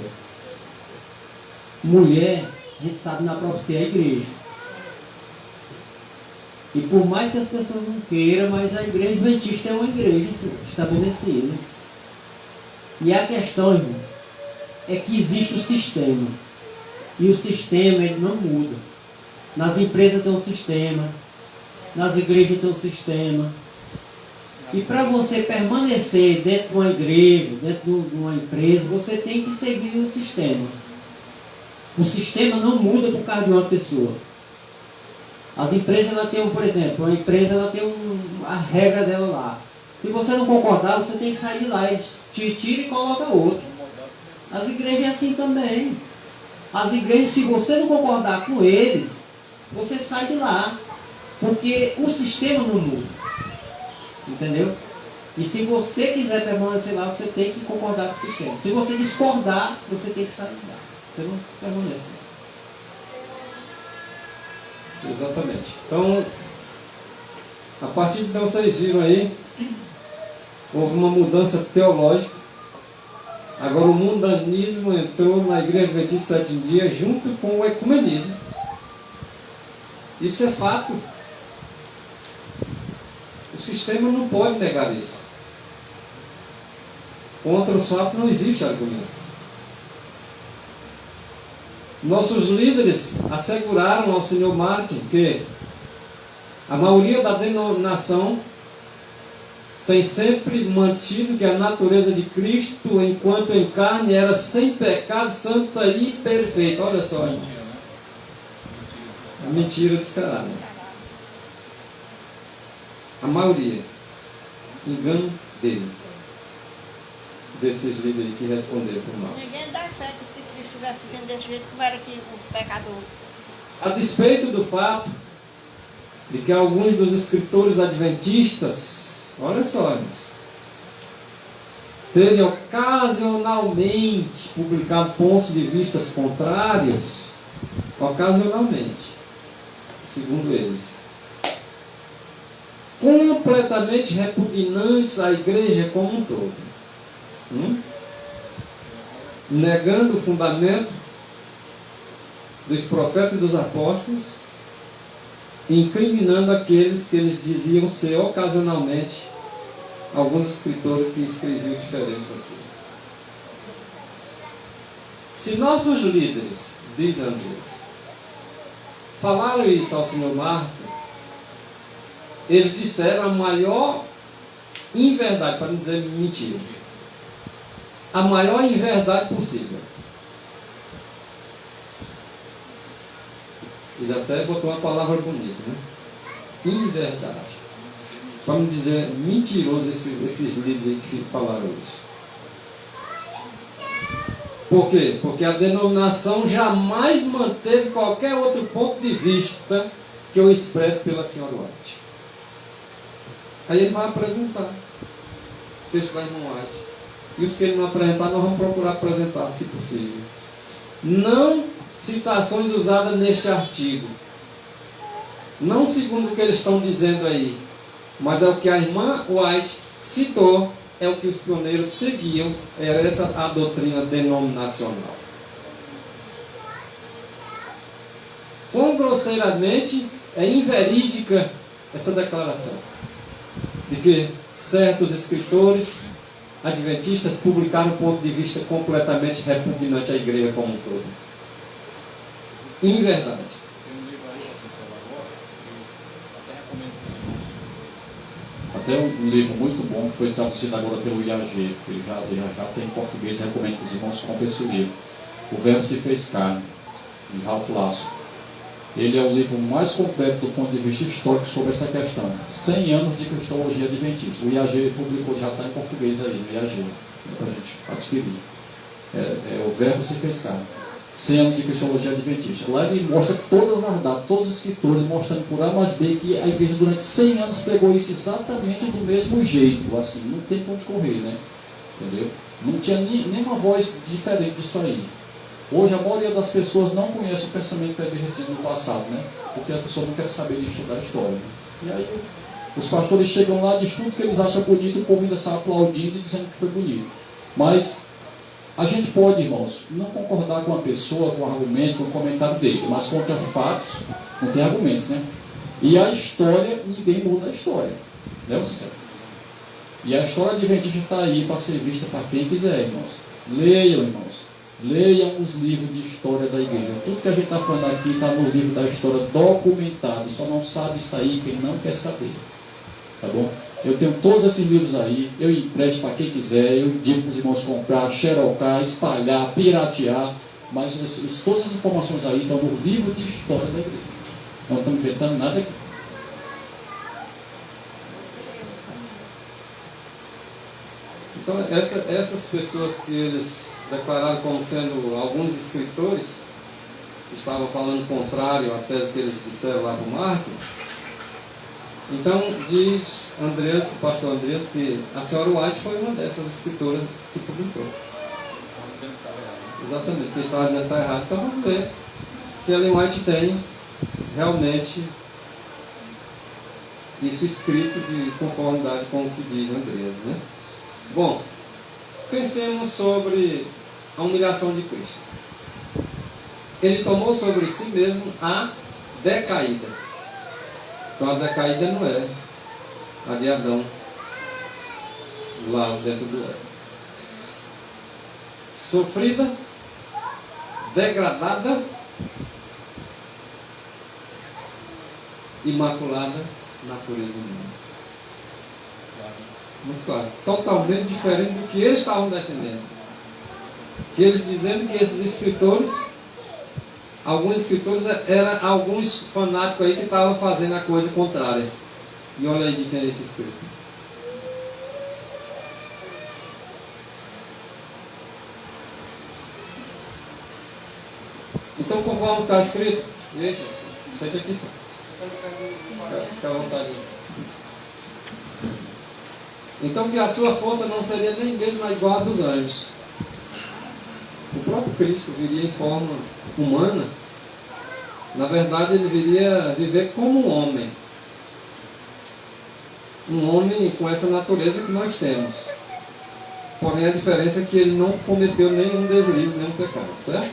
Mulher, a gente sabe na profecia, é a igreja. E por mais que as pessoas não queiram, mas a igreja adventista é uma igreja estabelecida. E a questão, irmão, é que existe o sistema. E o sistema ele não muda. Nas empresas tem um sistema. Nas igrejas tem um sistema. E para você permanecer dentro de uma igreja, dentro de uma empresa, você tem que seguir o sistema. O sistema não muda por causa de uma pessoa. As empresas, ela tem, por exemplo, uma empresa ela tem a regra dela lá. Se você não concordar, você tem que sair de lá. Eles te tiram e colocam outro. As igrejas é assim também. As igrejas, se você não concordar com eles, você sai de lá. Porque o sistema não muda. Entendeu? E se você quiser permanecer lá, você tem que concordar com o sistema. Se você discordar, você tem que sair de lá. Você não permanece. Exatamente. Então, a partir de então vocês viram aí, houve uma mudança teológica. Agora o mundanismo entrou na Igreja Adventista Sétimo Dia junto com o ecumenismo. Isso é fato. O sistema não pode negar isso. Contra os fatos não existe argumento. Nossos líderes asseguraram ao Sr. Martin que a maioria da denominação tem sempre mantido que a natureza de Cristo, enquanto em carne, era sem pecado, santa e perfeita. Olha só, irmãos. Mentira descarada. A maioria. Engano dele. Desses líderes que responderam por nós. Ninguém dá fé que se Cristo tivesse vindo desse jeito, como era que o pecador. A despeito do fato de que alguns dos escritores adventistas, olha só, irmãos, terem ocasionalmente publicado pontos de vistas contrários, ocasionalmente, segundo eles, completamente repugnantes à igreja como um todo, negando o fundamento dos profetas e dos apóstolos, incriminando aqueles que eles diziam ser ocasionalmente alguns escritores que escreviam diferente daquilo. Se nossos líderes, diz Andrés, falaram isso ao Sr. Martin, eles disseram a maior inverdade, para não dizer mentira, a maior inverdade possível. Ele até botou uma palavra bonita, né? Inverdade. Para não dizer mentiroso esses líderes que falaram isso. Por quê? Porque a denominação jamais manteve qualquer outro ponto de vista que eu expresso pela senhora White. Aí ele vai apresentar o texto da irmã White. E os que ele não apresentar, nós vamos procurar apresentar, se possível. Não citações usadas neste artigo. Não segundo o que eles estão dizendo aí, mas é o que a irmã White citou, é o que os pioneiros seguiam, era essa a doutrina denominacional. Quão grosseiramente é inverídica essa declaração de que certos escritores adventistas publicaram um ponto de vista completamente repugnante à igreja como um todo. Inverdade. Tem um livro aí que você falou agora, que eu até recomendo para os irmãos. Até um livro muito bom que foi traduzido agora pelo IAG. Ele já tem em português, recomendo que os irmãos comprem esse livro. O Verbo se fez carne, de Ralph Lasso. Ele é o livro mais completo do ponto de vista histórico sobre essa questão. 100 anos de cristologia adventista. O IAG publicou, já está em português aí, no IAG, para a gente adquirir. O Verbo se fez carne. 100 anos de cristologia adventista. Lá ele mostra todas as datas, todos os escritores, mostrando por A mais B que a igreja durante 100 anos pregou isso exatamente do mesmo jeito. Assim, não tem como correr, né? Entendeu? Não tinha nenhuma voz diferente disso aí. Hoje a maioria das pessoas não conhece o pensamento pervertido no passado, né? Porque a pessoa não quer saber de estudar a história. Né? E aí os pastores chegam lá, diz tudo que eles acham bonito, e o povo ainda está aplaudindo e dizendo que foi bonito. Mas a gente pode, irmãos, não concordar com a pessoa, com o argumento, com o comentário dele, mas contra fatos, não tem argumentos, né? E a história, ninguém muda a história. Né, sincero? E a história adventista está aí para ser vista para quem quiser, irmãos. Leiam, irmãos. Leiam os livros de história da igreja. Tudo que a gente está falando aqui está no livro da história documentado. Só não sabe sair quem não quer saber. Tá bom? Eu tenho todos esses livros aí. Eu empresto para quem quiser. Eu digo para os irmãos comprar, xerocar, espalhar, piratear. Mas todas as informações aí estão no livro de história da igreja. Não estamos inventando nada aqui. Então, essas pessoas que eles declararam como sendo alguns escritores, que estavam falando contrário à tese que eles disseram lá para o Martin. Então, diz Andreas, pastor Andreas, que a senhora White foi uma dessas escritoras que publicou. Exatamente, que estava dizendo que está errado. Então, vamos ver se Ellen White tem realmente isso escrito de conformidade com o que diz Andreas, né? Bom, pensemos sobre a humilhação de Cristo. Ele tomou sobre si mesmo a decaída. Então a decaída não é a de Adão lá dentro do Éden. Sofrida, degradada, imaculada, natureza humana. Muito claro. Totalmente diferente do que eles estavam defendendo. Que eles dizendo que esses escritores, alguns escritores eram alguns fanáticos aí que estavam fazendo a coisa contrária. E olha aí de quem é esse escrito. Então, conforme está escrito, esse, sente aqui, só. Fica à vontade. Então, que a sua força não seria nem mesmo igual a dos anjos. O próprio Cristo viria em forma humana. Na verdade, ele viria viver como um homem. Um homem com essa natureza que nós temos. Porém, a diferença é que ele não cometeu nenhum deslize, nenhum pecado, certo?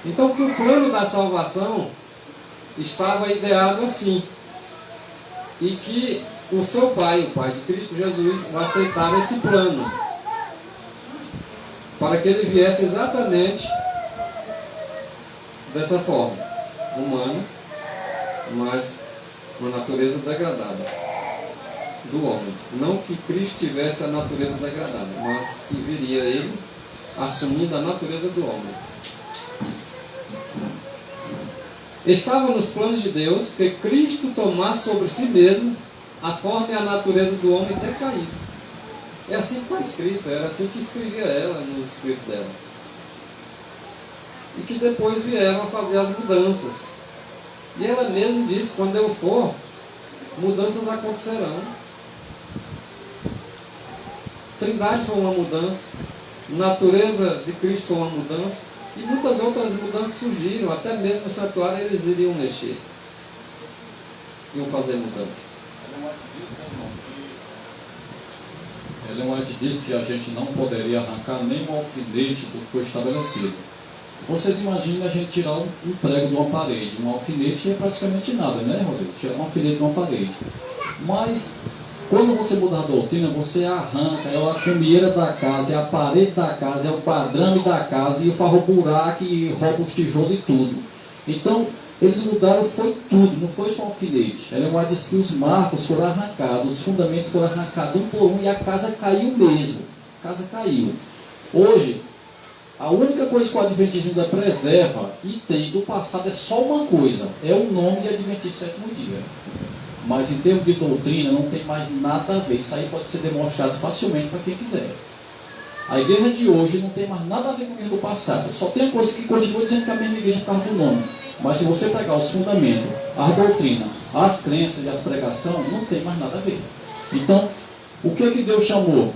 Então, que o plano da salvação estava ideado assim. E que o seu Pai, o Pai de Cristo Jesus, vai aceitar esse plano. Para que ele viesse exatamente dessa forma. Humano, mas uma natureza degradada do homem. Não que Cristo tivesse a natureza degradada, mas que viria ele assumindo a natureza do homem. Estava nos planos de Deus que Cristo tomasse sobre si mesmo a forma e a natureza do homem decaído. É assim que está escrito, era assim que escrevia ela nos escritos dela. E que depois vieram a fazer as mudanças. E ela mesma disse, quando eu for, mudanças acontecerão. Trindade foi uma mudança, natureza de Cristo foi uma mudança, E muitas outras mudanças surgiram, até mesmo o santuário eles iriam mexer. Iam fazer mudanças. Ellen White diz que a gente não poderia arrancar nem um alfinete do que foi estabelecido. Vocês imaginem a gente tirar um prego de uma parede. Um alfinete é praticamente nada, né, Roseli? Tirar um alfinete de uma parede. Mas, quando você muda a doutrina, você arranca, é a comieira da casa, é a parede da casa, é o padrame da casa, e farra o buraco e rouba os tijolos e tudo. Então, eles mudaram, foi tudo, não foi só um alfinete. Ellen White diz que os marcos foram arrancados, os fundamentos foram arrancados um por um, e a casa caiu mesmo. A casa caiu. Hoje, a única coisa que o Adventismo ainda preserva e tem do passado é só uma coisa, é o nome de Adventista Sétimo Dia. Mas em termos de doutrina não tem mais nada a ver. Isso aí pode ser demonstrado facilmente para quem quiser. A igreja de hoje não tem mais nada a ver com a igreja do passado. Só tem a coisa que continua dizendo que é a mesma igreja por causa do nome. Mas se você pegar os fundamentos, a doutrina, as crenças e as pregações, não tem mais nada a ver. Então, o que Deus chamou?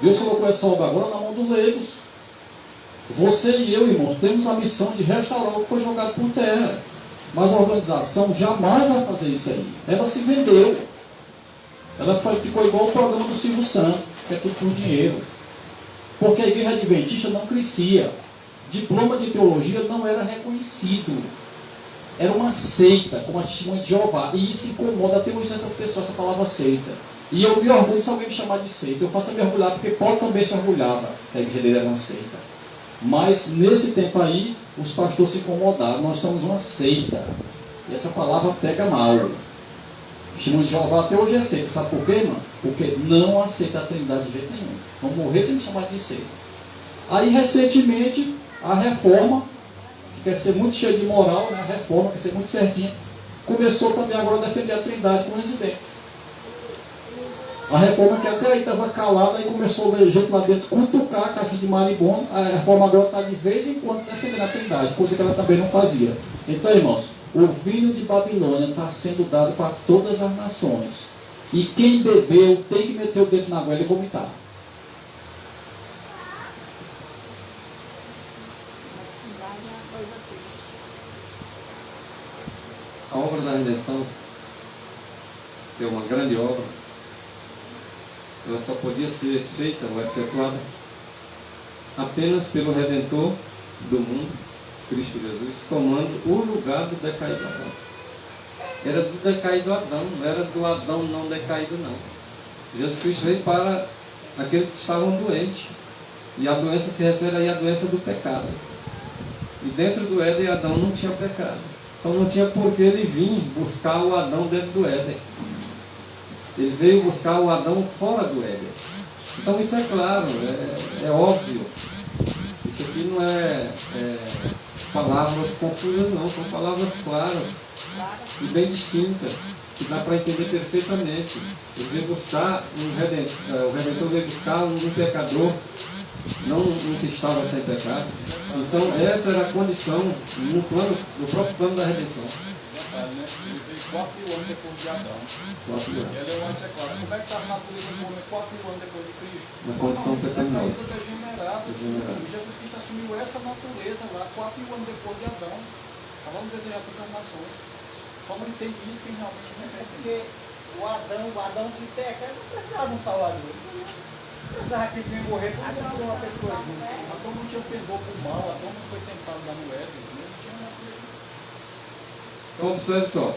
Deus colocou essa obra agora na mão dos leigos. Você e eu, irmãos, temos a missão de restaurar o que foi jogado por terra. Mas a organização jamais vai fazer isso aí. Ela se vendeu. Ela ficou igual o programa do Silvio Santos, que é tudo por dinheiro. Porque a igreja adventista não crescia. Diploma de teologia não era reconhecido. Era uma seita, como a testemunha de Jeová. E isso incomoda até hoje certas pessoas, essa palavra seita. E eu me orgulho se alguém me chamar de seita. Eu faço a me orgulhar, porque Paulo também se orgulhava. A igreja dele era uma seita. Mas nesse tempo aí, os pastores se incomodaram. Nós somos uma seita. E essa palavra pega mal. Testemunho de Jeová até hoje é seita. Sabe por quê, irmão? Porque não aceita a Trindade de jeito nenhum. Vamos morrer sem chamar de seita. Aí, recentemente, a reforma, que quer ser muito cheia de moral, né? A reforma quer ser muito certinha, começou também agora a defender a Trindade com residentes. A reforma que até aí estava calada e começou a ver gente lá dentro cutucar a caixa de marimbondo. A reforma agora está de vez em quando defendendo a Trindade, coisa que ela também não fazia. Então, irmãos, o vinho de Babilônia está sendo dado para todas as nações. E quem bebeu tem que meter o dedo na goela e vomitar. A obra da redenção, que é uma grande obra, ela só podia ser feita ou efetuada apenas pelo Redentor do mundo, Cristo Jesus, tomando o lugar do decaído Adão. Era do decaído Adão, não era do Adão não decaído, não. Jesus Cristo veio para aqueles que estavam doentes. E a doença se refere aí à doença do pecado. E dentro do Éden, Adão não tinha pecado. Então não tinha por que ele vir buscar o Adão dentro do Éden. Ele veio buscar o Adão fora do Éden. Então isso é claro, é óbvio. Isso aqui não é palavras confusas, não. São palavras claras e bem distintas, que dá para entender perfeitamente. Ele veio buscar o Redentor veio buscar um pecador, não um que estava sem pecado. Então essa era a condição no próprio plano da redenção. Ele veio 4 mil anos depois de Adão. 4 mil anos. Ela é uma declara. Como é que está a natureza do homem 4 mil anos depois de Cristo? Na condição pecaminosa. Natureza degenerada. E Jesus Cristo assumiu essa natureza lá 4 mil anos depois de Adão. Falando desejar para as nações. Só não entende isso quem realmente não entende. Porque o Adão de peca não precisava de um salvador. Não precisava que ele morrer por uma pessoa. Adão não tinha pendor por mal. Adão não foi tentado lá no Éden. Não tinha natureza. Então observe só.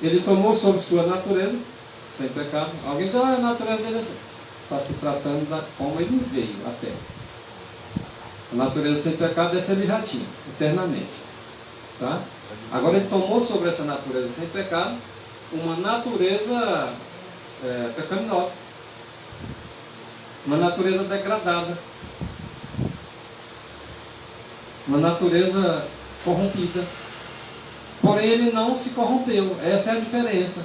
Ele tomou sobre sua natureza, sem pecado. Alguém diz, a natureza dele é assim. Está se tratando da como ele veio à terra. A natureza sem pecado é ser ele já tinha, eternamente. Tá? Agora ele tomou sobre essa natureza sem pecado uma natureza pecaminosa. Uma natureza degradada. Uma natureza corrompida. Porém, ele não se corrompeu. Essa é a diferença.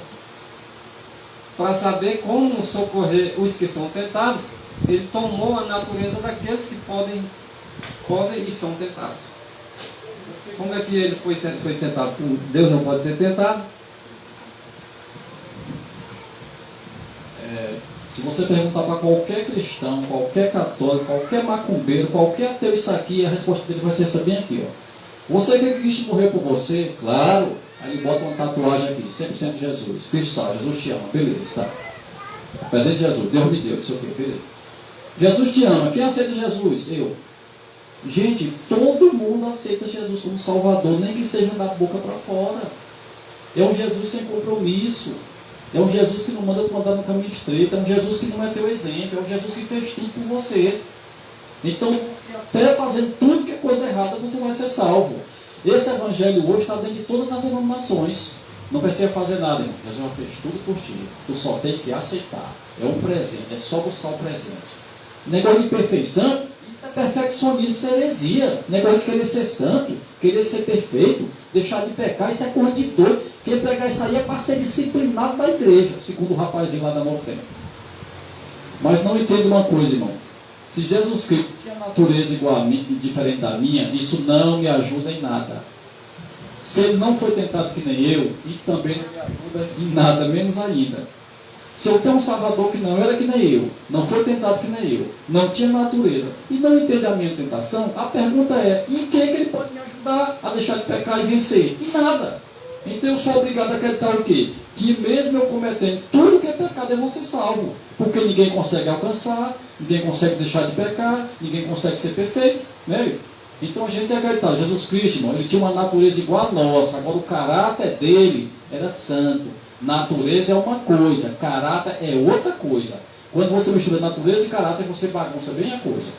Para saber como socorrer os que são tentados, ele tomou a natureza daqueles que podem e são tentados. Como é que ele foi tentado? Deus não pode ser tentado? Se você perguntar para qualquer cristão, qualquer católico, qualquer macumbeiro, qualquer ateu isso aqui, a resposta dele vai ser essa bem aqui, ó. Você quer que Cristo morreu por você? Claro. Aí ele bota uma tatuagem aqui, 100% Jesus. Cristo salva, Jesus te ama, beleza, tá. Presente de Jesus, Deus me deu, não sei o que, beleza. Jesus te ama, quem aceita Jesus? Eu. Gente, todo mundo aceita Jesus como Salvador, nem que seja da boca para fora. É um Jesus sem compromisso. É um Jesus que não manda tu andar no caminho estreito. É um Jesus que não é teu exemplo. É um Jesus que fez tudo por você. Então, até fazendo tudo que é coisa errada, você vai ser salvo. Esse evangelho hoje está dentro de todas as denominações. Não precisa fazer nada, irmão. Jesus já fez tudo por ti. Tu só tem que aceitar. É um presente. É só buscar o presente. Negócio de perfeição, isso é perfeccionismo, isso é heresia. Negócio de querer ser santo, querer ser perfeito, deixar de pecar, isso é coisa de doido. Quem pegar isso aí é para ser disciplinado da igreja, segundo o rapazinho lá da Novo Tempo. Mas não entenda uma coisa, irmão. Se Jesus Cristo tinha natureza igual a mim, diferente da minha, isso não me ajuda em nada. Se ele não foi tentado que nem eu, isso também não me ajuda em nada, menos ainda. Se eu tenho um Salvador que não era que nem eu, não foi tentado que nem eu, não tinha natureza, e não entende a minha tentação, a pergunta é, em que ele pode me ajudar a deixar de pecar e vencer? Em nada. Então eu sou obrigado a acreditar o quê? Que mesmo eu cometendo tudo que é pecado, eu vou ser salvo. Porque ninguém consegue alcançar, ninguém consegue deixar de pecar, ninguém consegue ser perfeito, né? Então a gente tem que acreditar, Jesus Cristo, irmão, ele tinha uma natureza igual a nossa, agora o caráter dele era santo. Natureza é uma coisa, caráter é outra coisa. Quando você mistura natureza e caráter, você bagunça bem a coisa.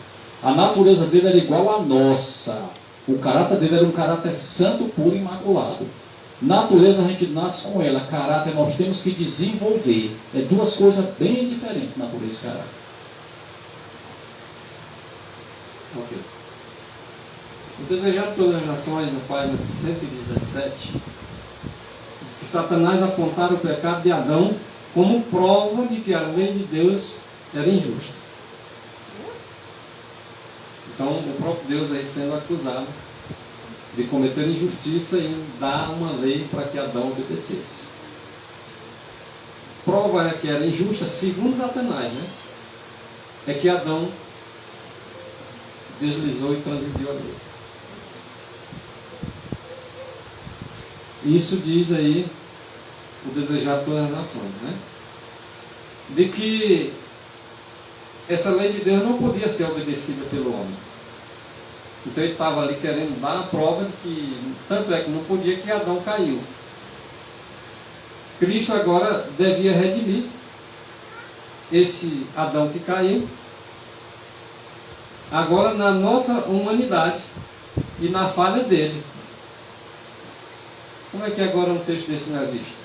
A natureza dele era igual à nossa. O caráter dele era um caráter santo, puro e imaculado. Natureza a gente nasce com ela, caráter nós temos que desenvolver. É duas coisas bem diferentes, natureza e caráter. Ok. O desejar de todas as nações, no página 117, diz que Satanás apontara o pecado de Adão como prova de que a lei de Deus era injusta. Então, o próprio Deus aí sendo acusado de cometer injustiça e dar uma lei para que Adão obedecesse. Prova é que era injusta, segundo Satanás, né? É que Adão deslizou e transgrediu a lei. Isso diz aí o desejar de todas as nações, né? De que essa lei de Deus não podia ser obedecida pelo homem. Então ele estava ali querendo dar a prova de que, tanto é que não podia, que Adão caiu. Cristo agora devia redimir esse Adão que caiu, agora na nossa humanidade e na falha dele. Como é que agora um texto desse não é visto?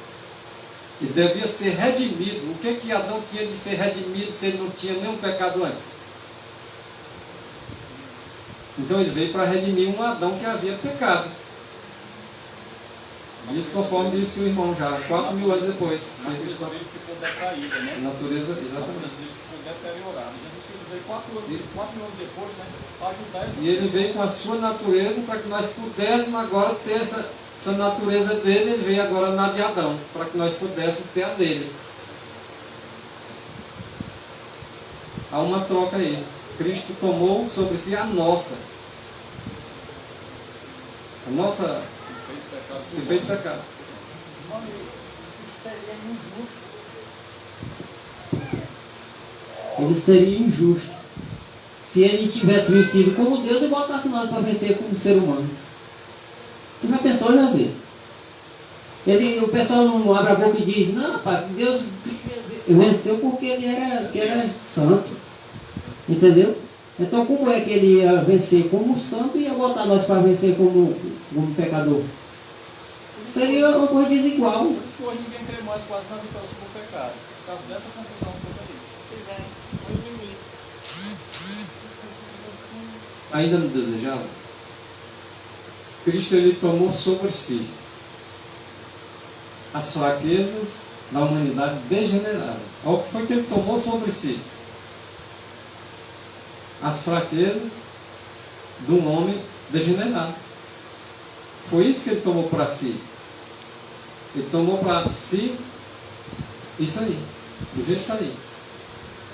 Ele devia ser redimido. O que Adão tinha de ser redimido se ele não tinha nenhum pecado antes? Então ele veio para redimir um Adão que havia pecado. Isso conforme disse o irmão já, 4.000 anos depois. A natureza dele ficou decaída, né? A natureza, A natureza exatamente. dele ficou deteriorada. Jesus veio 4 anos depois, né? Para ajudar essas E ele veio com a sua natureza para que nós pudéssemos agora ter essa natureza dele. Ele veio agora na de Adão, para que nós pudéssemos ter a dele. Há uma troca aí. Cristo tomou sobre si a nossa. A nossa se fez pecado. Ele seria injusto se ele tivesse vencido como Deus e botasse nós para vencer como ser humano. Tu já pensou, José? O pessoal não abre a boca e diz, não, pai, Deus venceu porque ele era santo. Entendeu? Então como é que ele ia vencer como santo e ia botar nós para vencer como pecador? Seria uma coisa desigual. Por isso que hoje ninguém crê mais quase na vitória sobre o pecado. Por causa dessa confusão toda aí. Pois é, o inimigo. Ainda não desejava? Cristo ele tomou sobre si as fraquezas da humanidade degenerada. Olha o que foi que ele tomou sobre si? As fraquezas de um homem degenerado. Foi isso que ele tomou para si. Ele tomou para si isso aí, do jeito que está aí.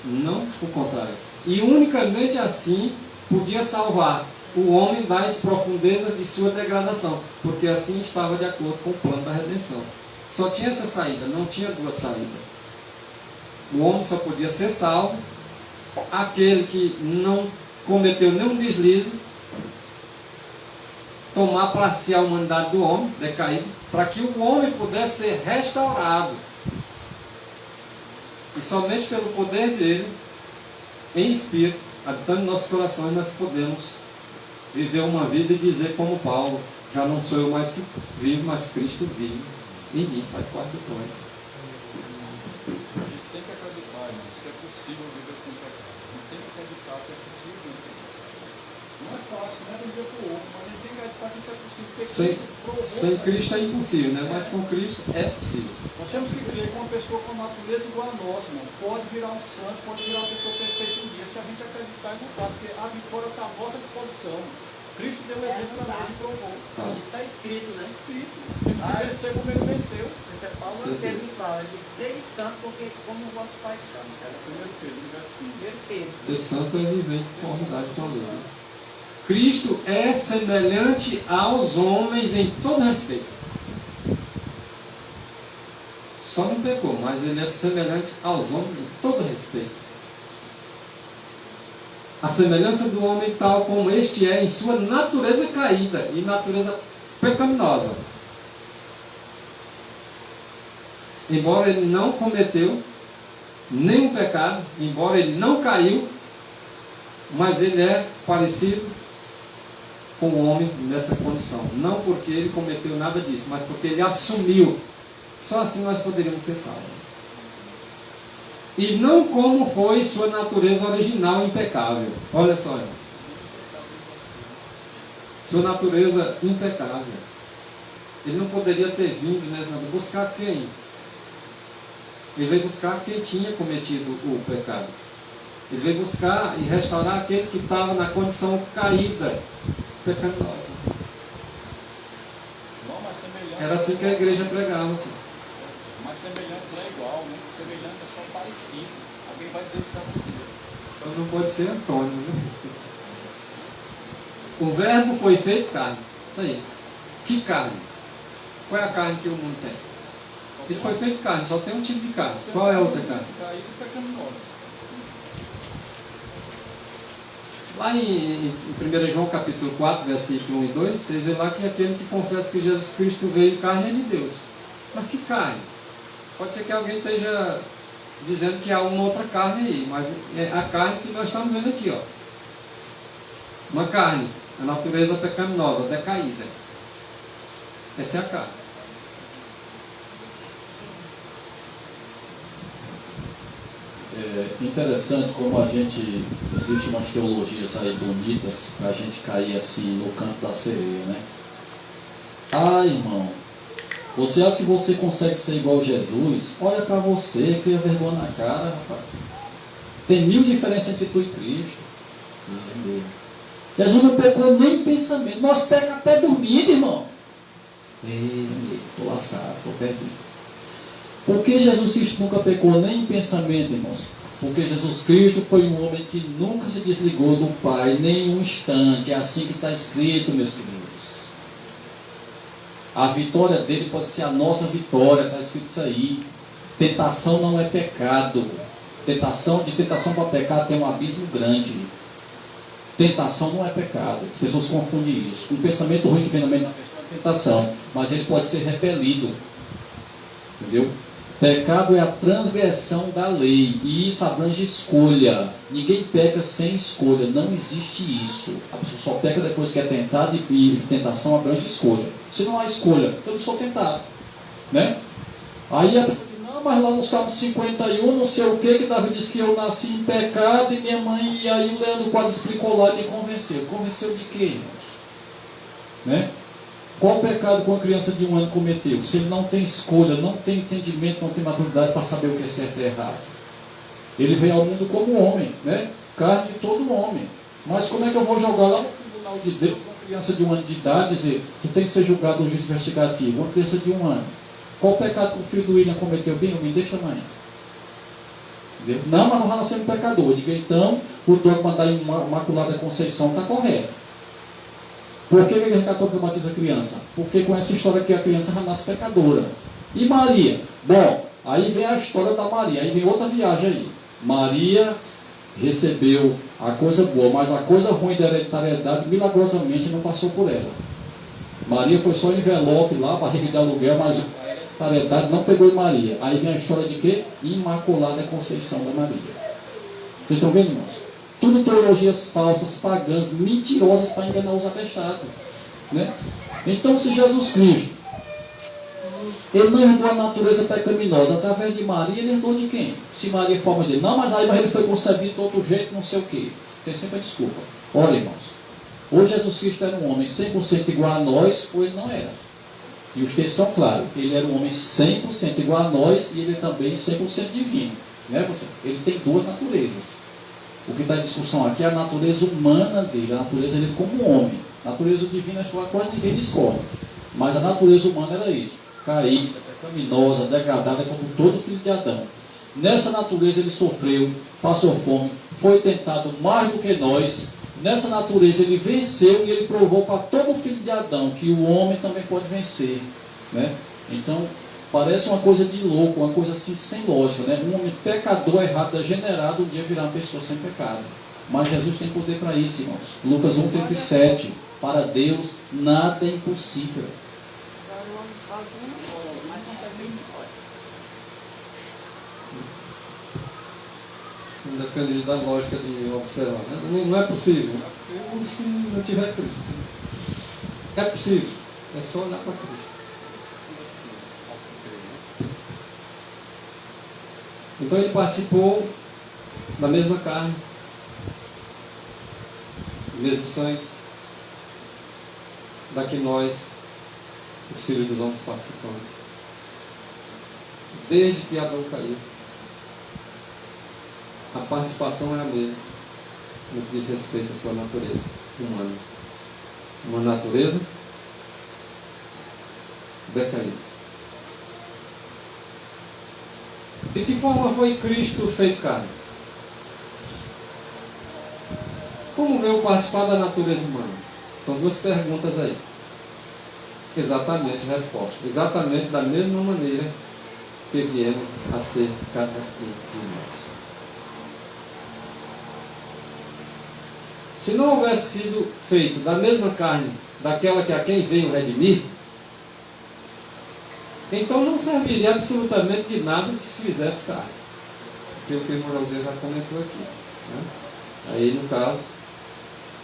Não o contrário. E unicamente assim podia salvar o homem das profundezas de sua degradação, porque assim estava de acordo com o plano da redenção. Só tinha essa saída, não tinha duas saídas. O homem só podia ser salvo aquele que não cometeu nenhum deslize, tomar para si a humanidade do homem decaído, para que o homem pudesse ser restaurado. E somente pelo poder dele, em espírito, habitando em nossos corações, nós podemos viver uma vida e dizer como Paulo: já não sou eu mais que vivo, mas Cristo vive em mim, faz parte do plano. A gente tem que acreditar, irmãos, que é possível viver sem pecado. A gente tem que acreditar que é possível viver sem pecado. Não é fácil, não é de um dia para o outro, mas a gente tem que acreditar que isso é possível. Sem Cristo é impossível, né? Mas com Cristo é possível. Nós temos que crer que uma pessoa com natureza igual a nossa, irmão, pode virar um santo, pode virar uma pessoa perfeita um dia, se a gente acreditar e lutar, porque a vitória está à nossa disposição. Cristo deu exemplo para nós e provou. Está escrito, né? Escrito. Temos que vencer como ele venceu. Você Paulo teve que falar de ser santo, porque como o vosso Pai que está no céu. 1 Pedro, verso 15. Primeiro Pedro. Ser santo é viver em conformidade com a lei. Cristo é semelhante aos homens em todo respeito. Só não pecou, mas ele é semelhante aos homens em todo respeito. A semelhança do homem tal como este é em sua natureza caída e natureza pecaminosa. Embora ele não cometeu nenhum pecado, embora ele não caiu, mas ele é parecido com o homem nessa condição. Não porque ele cometeu nada disso, mas porque ele assumiu. Só assim nós poderíamos ser salvos. E não como foi sua natureza original impecável. Olha só isso. Sua natureza impecável. Ele não poderia ter vindo nessa natureza. Buscar quem? Ele veio buscar quem tinha cometido o pecado. Ele veio buscar e restaurar aquele que estava na condição caída, pecaminosa. Era assim que a igreja pregava. Assim. Mas semelhante não é igual, né? Semelhante é só parecido. Alguém vai dizer isso para você. Só não pode ser Antônio, né? O verbo foi feito carne. Aí. Que carne? Qual é a carne que o mundo tem? Ele foi feito carne, só tem um tipo de carne. Qual é a outra carne? Caído e pecaminosa. Lá em 1 João capítulo 4, versículo 1 e 2, vocês veem lá que aquele que confessa que Jesus Cristo veio em carne é de Deus. Mas que carne? Pode ser que alguém esteja dizendo que há uma outra carne aí, mas é a carne que nós estamos vendo aqui, ó. Uma carne, a natureza pecaminosa, decaída. Essa é a carne. É interessante como a gente, existe umas teologias aí bonitas para a gente cair assim no canto da sereia, né? Ah, irmão, você acha que você consegue ser igual a Jesus? Olha para você, cria vergonha na cara, rapaz. Tem 1000 diferenças entre tu e Cristo. Jesus não pecou nem em pensamento. Nós pecamos até dormindo, irmão. Estou lascado, estou perdido. Por que Jesus Cristo nunca pecou nem em pensamento, irmãos? Porque Jesus Cristo foi um homem que nunca se desligou do Pai, nem um instante. É assim que está escrito, meus queridos. A vitória dele pode ser a nossa vitória, está escrito isso aí. Tentação não é pecado. Tentação para pecado tem um abismo grande. Tentação não é pecado. As pessoas confundem isso. Um pensamento ruim que vem na mente da pessoa é tentação, mas ele pode ser repelido. Entendeu? Pecado é a transgressão da lei, e isso abrange escolha. Ninguém peca sem escolha, não existe isso. A pessoa só peca depois que é tentado, e tentação abrange escolha. Se não há escolha, eu não sou tentado, né? Aí a pessoa diz, não, mas lá no Salmo 51, não sei o que Davi diz que eu nasci em pecado e minha mãe, e aí o Leandro quase explicou lá e me convenceu. Convenceu de quê, irmãos? Né? Qual pecado que uma criança de 1 ano cometeu? Se ele não tem escolha, não tem entendimento, não tem maturidade para saber o que é certo e errado. Ele veio ao mundo como homem, né? Carne de todo homem. Mas como é que eu vou jogar lá no tribunal de Deus uma criança de 1 ano de idade e dizer que tem que ser julgado um juiz investigativo? Uma criança de 1 ano. Qual pecado que o filho do William cometeu? Bem, me deixa, mãe. Entendeu? Não, mas não vai nascer um pecador. Eu digo, então, o dogma da Imaculada Conceição está correto. Por que a Igreja Católica batiza a criança? Porque com essa história que a criança já nasce pecadora. E Maria? Bom, aí vem a história da Maria, aí vem outra viagem aí. Maria recebeu a coisa boa, mas a coisa ruim da hereditariedade milagrosamente não passou por ela. Maria foi só envelope lá, barriga de aluguel, mas a hereditariedade não pegou em Maria. Aí vem a história de quê? Imaculada Conceição da Maria. Vocês estão vendo, irmãos? Tudo teologias falsas, pagãs, mentirosas para enganar os atestados. Né? Então, se Jesus Cristo, ele não herdou a natureza pecaminosa através de Maria, ele herdou de quem? Se Maria é forma dele. Não, mas ele foi concebido de outro jeito, não sei o quê. Tem sempre a desculpa. Olha, irmãos, ou Jesus Cristo era um homem 100% igual a nós, ou ele não era. E os textos são claros. Ele era um homem 100% igual a nós e ele é também 100% divino. Né, você? Ele tem duas naturezas. O que está em discussão aqui é a natureza humana dele, a natureza dele como homem. A natureza divina quase ninguém discorda. Mas a natureza humana era isso. Caída, pecaminosa, degradada como todo filho de Adão. Nessa natureza ele sofreu, passou fome, foi tentado mais do que nós. Nessa natureza ele venceu e ele provou para todo filho de Adão que o homem também pode vencer. Né? Então, parece uma coisa de louco, uma coisa assim sem lógica. Né? Um homem pecador, errado, degenerado, um dia virá uma pessoa sem pecado. Mas Jesus tem poder para isso, irmãos. Lucas 1,37. Para Deus nada é impossível. Depende da lógica de observar. Né? Não é possível. Se não tiver Cristo. É possível. É só olhar para Cristo. Então ele participou da mesma carne, do mesmo sangue, da que nós, os filhos dos homens, participamos. Desde que Adão caiu, a participação é a mesma no que diz respeito à sua natureza humana. Uma natureza decaída. De que forma foi Cristo feito carne? Como veio participar da natureza humana? São duas perguntas aí. Exatamente a resposta. Exatamente da mesma maneira que viemos a ser cada um de nós. Se não houvesse sido feito da mesma carne daquela que a quem veio redimir, então não serviria absolutamente de nada que se fizesse carne. Que o irmão José já comentou aqui. Né? Aí, no caso,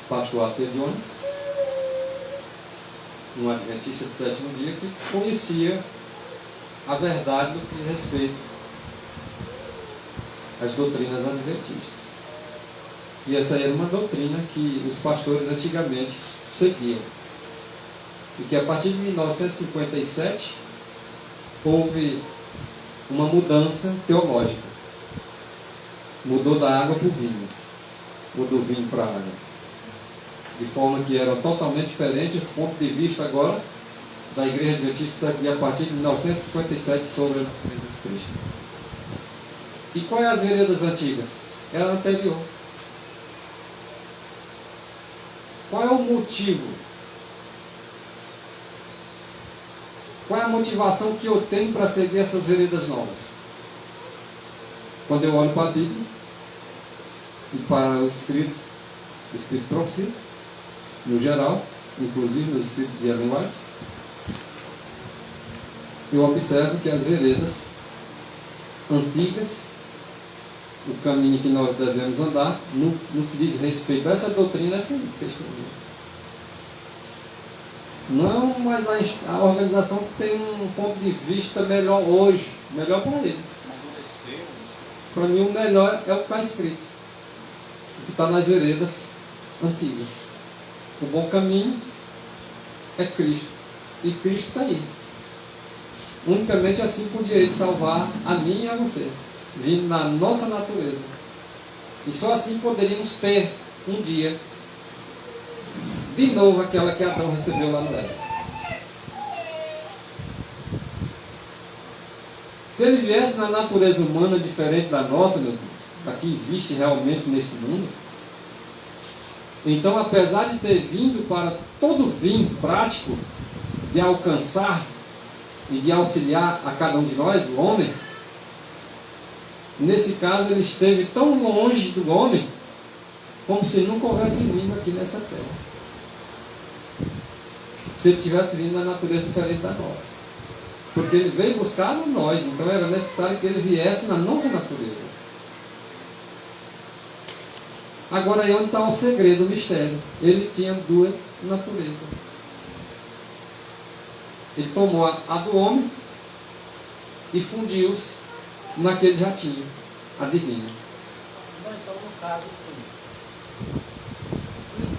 o pastor Arthur Jones, um adventista do sétimo dia, que conhecia a verdade do que diz respeito às doutrinas adventistas. E essa era uma doutrina que os pastores antigamente seguiam. E que a partir de 1957 houve uma mudança teológica. Mudou da água para o vinho. Ou do vinho para a água. De forma que eram totalmente diferentes os pontos de vista agora da Igreja Adventista a partir de 1957 sobre a natureza de Cristo. E quais as veredas antigas? Era a anterior. Qual é o motivo? Qual é a motivação que eu tenho para seguir essas veredas novas? Quando eu olho para a Bíblia e para os escritos, o escrito de profecia, no geral, inclusive nos escritos de Ellen White, eu observo que as veredas antigas, o caminho que nós devemos andar, no que diz respeito a essa doutrina, é essa aí que vocês estão vendo. Não, mas a organização tem um ponto de vista melhor hoje, melhor para eles. Para mim, o melhor é o que está escrito, o que está nas veredas antigas. O bom caminho é Cristo, e Cristo está aí. Unicamente assim podia ele salvar a mim e a você, vindo na nossa natureza. E só assim poderíamos ter um dia de novo aquela que Adão recebeu lá no deserto. Se Se ele viesse na natureza humana diferente da nossa, meus irmãos, da que existe realmente neste mundo, então, apesar de ter vindo para todo fim prático de alcançar e de auxiliar a cada um de nós, o homem, nesse caso ele esteve tão longe do homem como se nunca houvesse vindo aqui nessa terra. Se ele tivesse vindo na natureza diferente da nossa. Porque ele veio buscar a nós, então era necessário que ele viesse na nossa natureza. Agora aí onde está o segredo, o mistério. Ele tinha duas naturezas. Ele tomou a do homem e fundiu-se na que ele já tinha, a divina. Então, no caso, sim.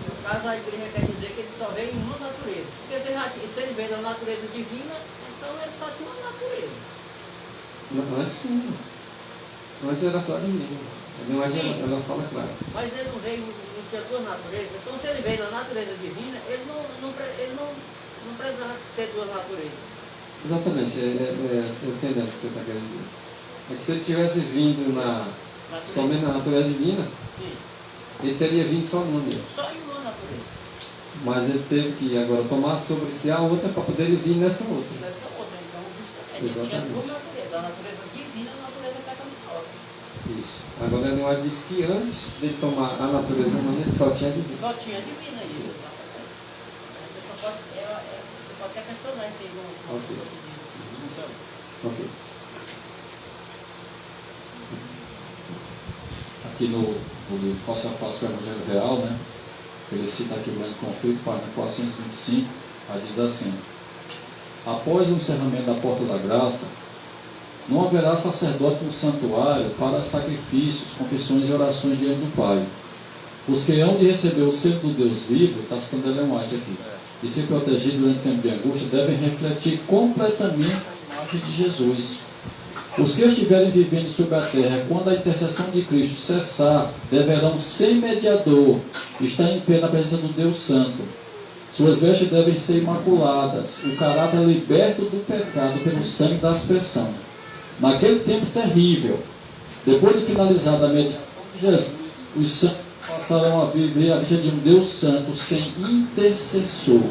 No caso, a igreja quer dizer que ele só veio em uma natureza. Porque se ele veio na natureza divina, então ele só tinha uma natureza. Não, antes sim. Antes era só divina. Ela fala claro. Mas ele não veio, não tinha duas naturezas. Então, se ele veio na natureza divina, ele não precisava ter duas naturezas. Exatamente, eu entendo o que você está querendo dizer. É que se ele tivesse vindo somente na natureza divina, sim, ele teria vindo só numa mesmo. só em uma natureza. Mas ele teve que agora tomar sobre si a outra para poder vir nessa outra. Nessa outra, então, justamente. Ele tinha duas naturezas. A natureza divina e a natureza pecaminosa. Isso. Agora ele não disse que antes de tomar a natureza humana ele só tinha divina. Só tinha divina, isso, exatamente. Você pode até questionar isso aí no Ok. diz. Ok. Aqui no livro Face a Face com o Evangelho Real, né? Ele cita aqui o grande conflito, página 425, aí diz assim: após o encerramento da porta da graça, não haverá sacerdote no santuário para sacrifícios, confissões e orações diante do Pai. Os que hão de receber o selo do Deus vivo, está citando Ellen White aqui, e se proteger durante o tempo de angústia, devem refletir completamente a imagem de Jesus. Os que estiverem vivendo sobre a terra, quando a intercessão de Cristo cessar, deverão, sem mediador, estar em pé na presença do Deus Santo. Suas vestes devem ser imaculadas, o caráter liberto do pecado pelo sangue da aspersão. Naquele tempo terrível, depois de finalizada a mediação de Jesus, os santos passarão a viver a vida de um Deus Santo sem intercessor.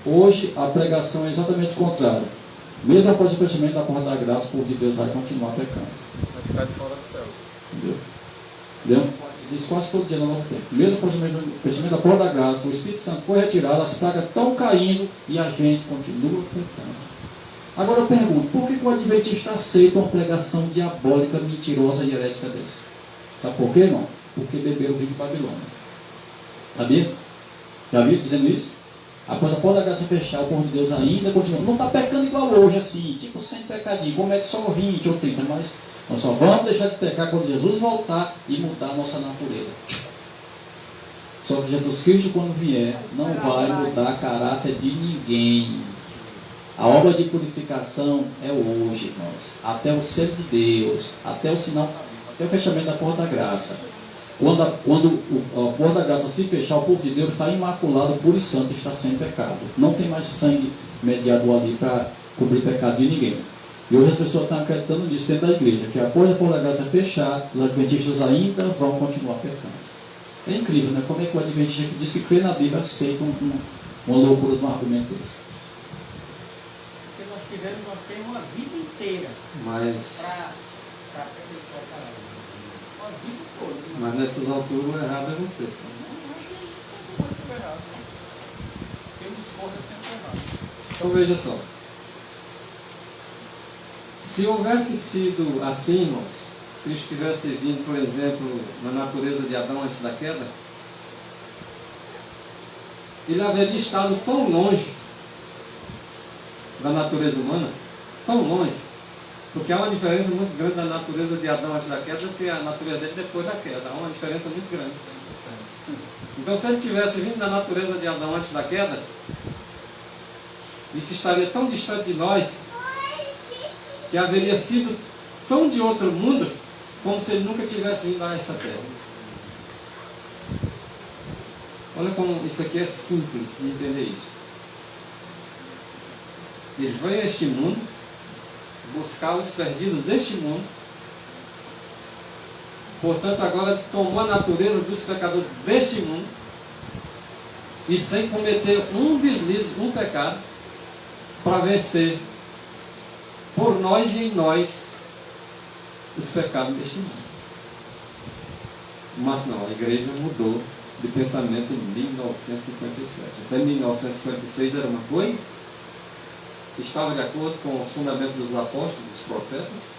Hoje, a pregação é exatamente o contrário. Mesmo após o fechamento da porta da graça, o povo de Deus vai continuar pecando. Vai ficar de fora do céu. Entendeu? Isso quase todo dia no novo tempo. Mesmo após o fechamento da porta da graça, o Espírito Santo foi retirado, as pragas estão caindo e a gente continua pecando. Agora eu pergunto, por que o adventista aceita uma pregação diabólica, mentirosa e herética dessa? Sabe por quê, irmão? Porque beberam o vinho de Babilônia. Sabia? Já viu dizendo isso? Após a porta da graça fechar, o povo de Deus ainda continua. Não está pecando igual hoje, assim, tipo sem pecadinho, como é que só 20 ou 30, mas nós só vamos deixar de pecar quando Jesus voltar e mudar a nossa natureza. Só que Jesus Cristo, quando vier, não vai mudar caráter de ninguém. A obra de purificação é hoje, irmãos. Até o selo de Deus, até o sinal, até o fechamento da porta da graça. Quando a porta da graça se fechar, o povo de Deus está imaculado, puro e santo, está sem pecado. Não tem mais sangue mediado ali para cobrir pecado de ninguém. E hoje as pessoas estão acreditando nisso dentro da igreja, que após a porta da graça fechar, os adventistas ainda vão continuar pecando. É incrível, né? Como é que o adventista que diz que crê na Bíblia aceita uma loucura de um argumento desse? Porque nós temos uma vida inteira Mas uma vida toda. Mas nessas alturas o errado é você. Só. Sempre vai ser errado. Quem discorda é sempre errado. Então veja só. Se houvesse sido assim, irmãos, Cristo tivesse vindo, por exemplo, na natureza de Adão antes da queda, ele haveria estado tão longe da natureza humana, tão longe, porque há uma diferença muito grande da natureza de Adão antes da queda do que a natureza dele depois da queda. Há uma diferença muito grande. Então, se ele tivesse vindo da natureza de Adão antes da queda, isso estaria tão distante de nós, que haveria sido tão de outro mundo, como se ele nunca tivesse vindo a essa terra. Olha como isso aqui é simples de entender isso. Ele veio a este mundo, buscar os perdidos deste mundo. Portanto, agora tomou a natureza dos pecadores deste mundo e sem cometer um deslize, um pecado, para vencer por nós e em nós os pecados deste mundo. Mas não, a igreja mudou de pensamento em 1957. Até 1956 era uma coisa que estava de acordo com o fundamento dos apóstolos, dos profetas,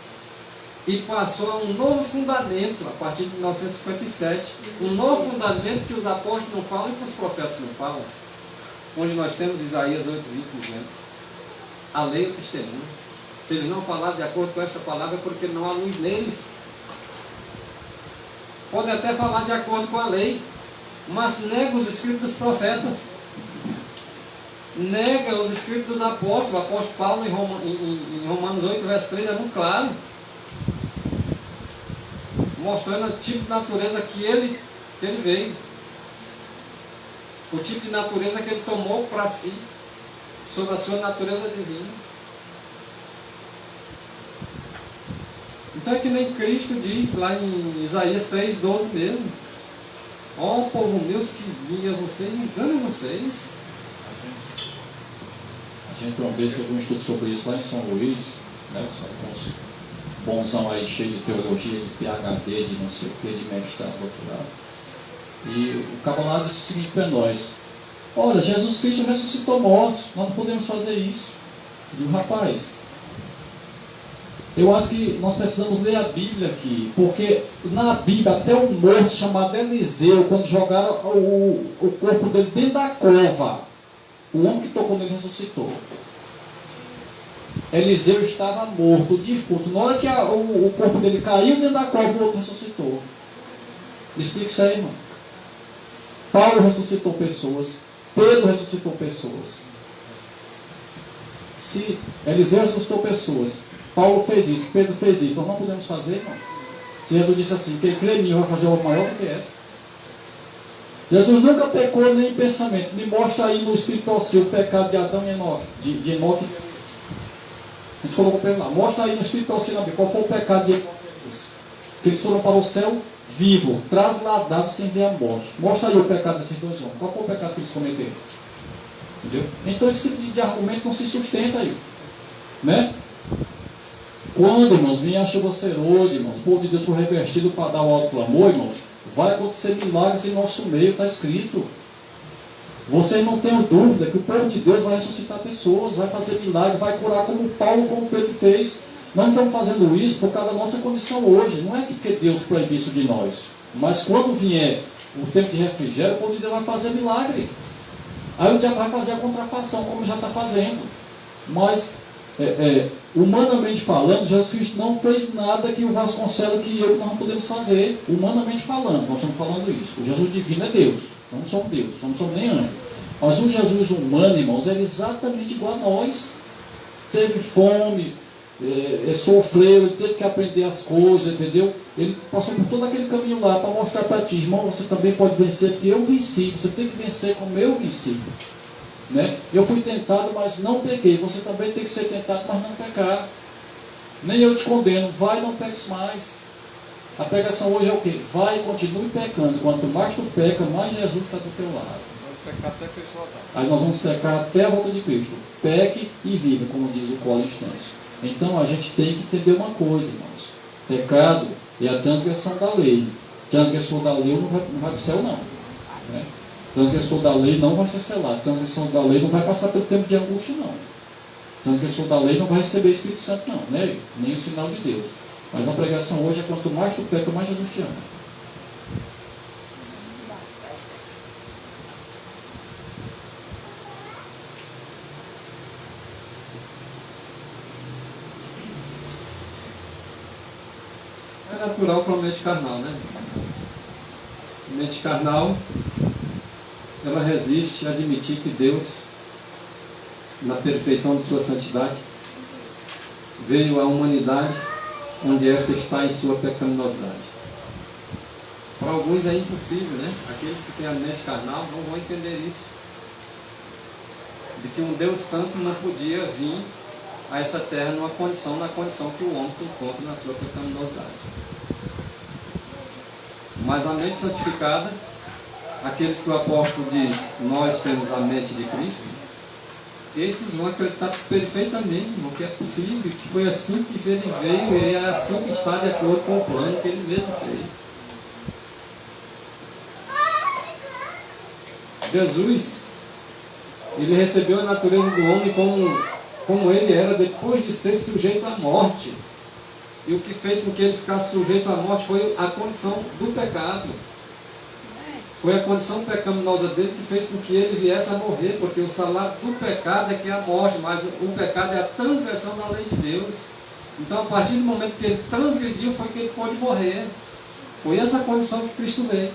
e passou a um novo fundamento a partir de 1957, um novo fundamento que os apóstolos não falam e que os profetas não falam, onde nós temos Isaías 8:20 dizendo: a lei é o testemunho. Se eles não falarem de acordo com essa palavra é porque não há luz neles. Podem até falar de acordo com a lei, mas nega os escritos dos profetas, nega os escritos dos apóstolos. O apóstolo Paulo em Romanos 8, verso 3 é muito claro, mostrando o tipo de natureza que ele veio, o tipo de natureza que ele tomou para si, sobre a sua natureza divina. Então é que nem Cristo diz lá em Isaías 3:12 mesmo: ó povo meu que guia vocês, engana vocês. A gente uma vez teve um estudo sobre isso lá em São Luís, né, uns bonzão aí cheio de teologia, de PhD, de não sei o que, de mestrado, doutorado. E o camarada disse o seguinte para nós: olha, Jesus Cristo ressuscitou mortos, nós não podemos fazer isso. E o rapaz, eu acho que nós precisamos ler a Bíblia aqui, porque na Bíblia até um morto chamado Eliseu, quando jogaram o corpo dele dentro da cova, o homem que tocou nele ressuscitou. Eliseu estava morto, defunto. Na hora que o corpo dele caiu dentro da cova, o outro ressuscitou. Explica isso aí, irmão. Paulo ressuscitou pessoas, Pedro ressuscitou pessoas. Se Eliseu ressuscitou pessoas, Paulo fez isso, Pedro fez isso, nós não podemos fazer, irmão. Jesus disse assim: quem crê em mim vai fazer uma maior do que essa. Jesus nunca pecou nem em pensamento. Me mostra aí no Espírito ao seu o pecado de Adão e Enoque, de Enoque. A gente colocou para ele lá. Mostra aí no Espírito ao seu na Bíblia qual foi o pecado de Enoque. Que eles foram para o céu vivo, trasladados sem ver a morte. Mostra aí o pecado desses dois homens. Qual foi o pecado que eles cometeram? Entendeu? Então esse tipo de argumento não se sustenta aí, né? Quando, irmãos, vinha a chuva serôdia, irmãos, o povo de Deus foi revestido para dar o alto clamor, irmãos, vai acontecer milagres em nosso meio, está escrito. Vocês não tenham dúvida que o povo de Deus vai ressuscitar pessoas, vai fazer milagres, vai curar como Paulo, como Pedro fez. Nós não estamos fazendo isso por causa da nossa condição hoje. Não é que Deus proíbe isso de nós. Mas quando vier o tempo de refrigério, o povo de Deus vai fazer milagre. Aí o diabo vai fazer a contrafação, como já está fazendo. Mas, humanamente falando, Jesus Cristo não fez nada que o Vasconcelos que eu nós não podemos fazer. Humanamente falando, nós estamos falando isso. O Jesus divino é Deus. Não somos Deus, não somos nem anjo. Mas o Jesus humano, irmãos, é exatamente igual a nós. Teve fome, sofreu, ele teve que aprender as coisas, entendeu? Ele passou por todo aquele caminho lá para mostrar para ti: irmão, você também pode vencer, porque eu venci. Você tem que vencer como eu venci, né? Eu fui tentado, mas não pequei. Você também tem que ser tentado, mas não pecar. Nem eu te condeno. Vai, não peques mais. A pregação hoje é o quê? Vai e continue pecando. Quanto mais tu peca, mais Jesus está do teu lado. Vamos pecar até Cristo voltar. Aí nós vamos pecar até a volta de Cristo. Peque e viva, como diz o Colin Stanley. Então a gente tem que entender uma coisa, irmãos: pecado é a transgressão da lei. Transgressor da lei não vai para o céu, não, né? Transgressor da lei não vai ser selado. Transgressão da lei não vai passar pelo tempo de angústia, não. Transgressor da lei não vai receber o Espírito Santo, não, né? Nem o sinal de Deus. Mas a pregação hoje é: quanto mais tu peca, mais Jesus te ama. É natural para a mente carnal, né? A mente carnal, ela resiste a admitir que Deus, na perfeição de sua santidade, veio à humanidade onde esta está em sua pecaminosidade. Para alguns é impossível, né? Aqueles que têm a mente carnal não vão entender isso. De que um Deus santo não podia vir a essa terra na condição que o homem se encontra na sua pecaminosidade. Mas a mente santificada, aqueles que o apóstolo diz, nós temos a mente de Cristo, esses vão acreditar perfeitamente no que é possível, que foi assim que ele veio e é assim que está de acordo com o plano que ele mesmo fez. Jesus, ele recebeu a natureza do homem como ele era depois de ser sujeito à morte. E o que fez com que ele ficasse sujeito à morte foi a condição do pecado. Foi a condição pecaminosa dele que fez com que ele viesse a morrer, porque o salário do pecado é que é a morte, mas o pecado é a transgressão da lei de Deus. Então, a partir do momento que ele transgrediu, foi que ele pôde morrer. Foi essa a condição que Cristo veio.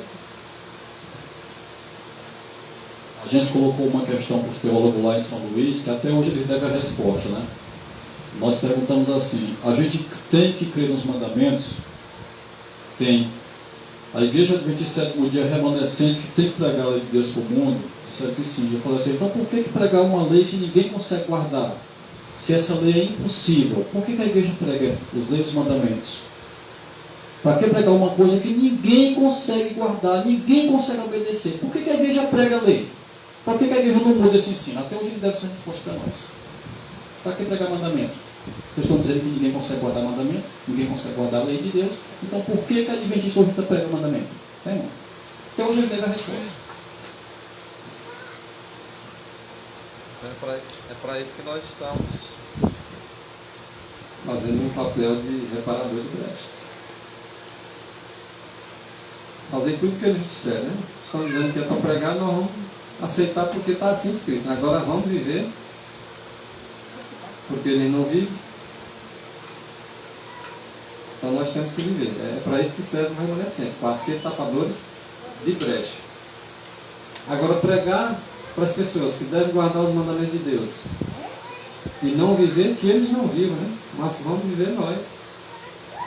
A gente colocou uma questão para os teólogos lá em São Luís, que até hoje eles devem a resposta, né? Nós perguntamos assim, a gente tem que crer nos mandamentos? Tem. A igreja adventista do sétimo dia remanescente que tem que pregar a lei de Deus para o mundo, disseram que sim. Eu falei assim, então por que pregar uma lei que ninguém consegue guardar? Se essa lei é impossível, por que a igreja prega os leis dos mandamentos? Para que pregar uma coisa que ninguém consegue guardar, ninguém consegue obedecer? Por que a igreja prega a lei? Por que a igreja não muda esse ensino? Até hoje ele deve ser resposta para nós. Para que pregar mandamento? Vocês estão dizendo que ninguém consegue guardar mandamento, ninguém consegue guardar a lei de Deus, então por que a adventista hoje está pregando mandamento? Irmão? Até hoje ele deve a resposta. É para isso que nós estamos fazendo um papel de reparador de brechas. Fazer tudo que eles disseram, né? Estão dizendo que é para pregar, nós vamos aceitar porque está assim escrito. Agora vamos viver, porque eles não vivem. Então nós temos que viver. É para isso que serve o remanescente, para ser tapadores de brecha. Agora pregar para as pessoas que devem guardar os mandamentos de Deus e não viver, que eles não vivam, né? Mas vamos viver nós.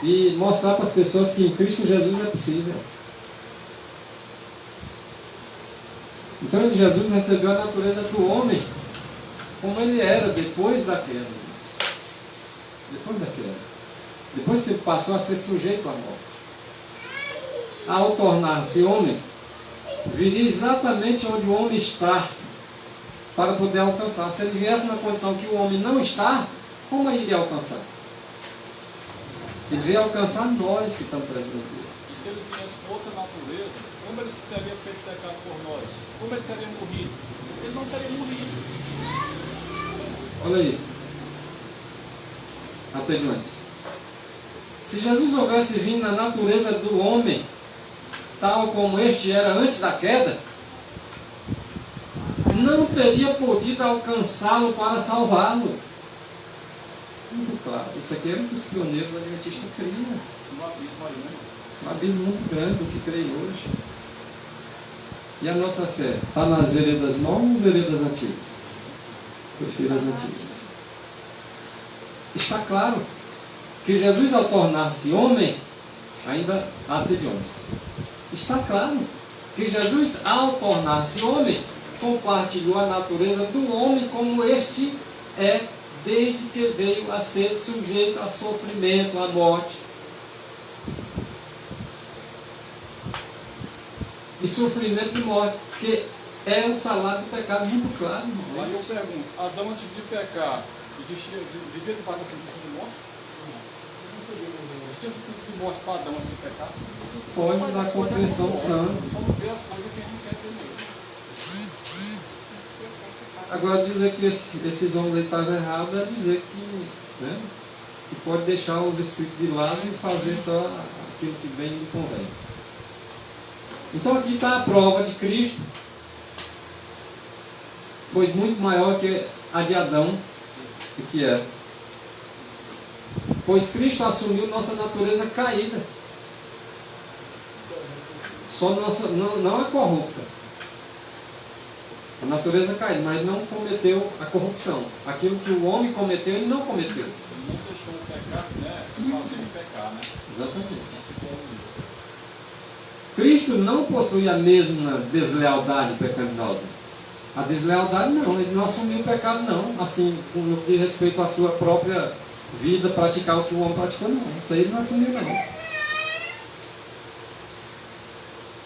E mostrar para as pessoas que em Cristo Jesus é possível. Então Jesus recebeu a natureza do homem como ele era depois da queda. Depois da queda. Depois que ele passou a ser sujeito à morte. Ao tornar-se homem, viria exatamente onde o homem está para poder alcançar. Se ele viesse na condição que o homem não está, como ele iria alcançar? Ele iria alcançar nós que estamos presentes em Deus. E se ele viesse com outra natureza, como ele teria feito pecado por nós? Como ele teria morrido? Ele não teria morrido. Olha aí. Até antes. Se Jesus houvesse vindo na natureza do homem, tal como este era antes da queda, não teria podido alcançá-lo para salvá-lo. Muito claro. Isso aqui é um dos pioneiros da Adventista cria. Um abismo aí, né? Um abismo muito grande do que creio hoje. E a nossa fé está nas veredas novas ou veredas antigas? Prefiro as antigas. Está claro que Jesus, ao tornar-se homem, ainda há de homens. Está claro que Jesus, ao tornar-se homem, compartilhou a natureza do homem como este é, desde que veio a ser sujeito a sofrimento, à morte. E sofrimento de morte, que é o salário do pecado, muito claro. Aí eu pergunto, Adão antes de pecar, vivia debaixo da sentença de morte? Não. Existia sentença de morte para Adão antes de pecar? Foge da compreensão sã. Vamos ver as coisas que a gente não quer ver. Agora dizer que esses homens aí estavam errados é dizer que, né, que pode deixar os escritos de lado e fazer só aquilo que bem lhe convém. Então aqui está a prova de Cristo. Foi muito maior que a de Adão, o que é. Pois Cristo assumiu nossa natureza caída. Só nossa, não é corrupta. A natureza caída, mas não cometeu a corrupção. Aquilo que o homem cometeu, ele não cometeu. Ele não deixou o pecado, né? Fazer pecar, né? Exatamente. Cristo não possui a mesma deslealdade pecaminosa. A deslealdade não, ele não assumiu o pecado não, assim, no que diz respeito à sua própria vida, praticar o que o homem praticou não. Isso aí ele não assumiu não.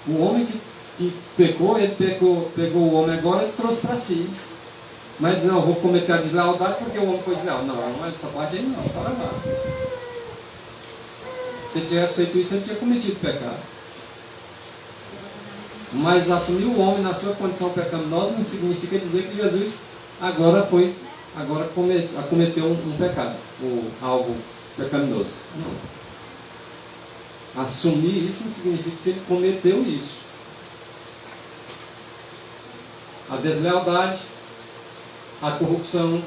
O homem que pecou, ele pegou o homem agora e trouxe para si. Mas ele diz, não, eu vou cometer a deslealdade porque o homem foi desleal. Não, não é dessa parte aí não, para lá. Se ele tivesse feito isso, ele tinha cometido pecado. Mas assumir o homem na sua condição pecaminosa não significa dizer que Jesus agora cometeu um pecado, ou algo pecaminoso. Não. Assumir isso não significa que ele cometeu isso. A deslealdade, a corrupção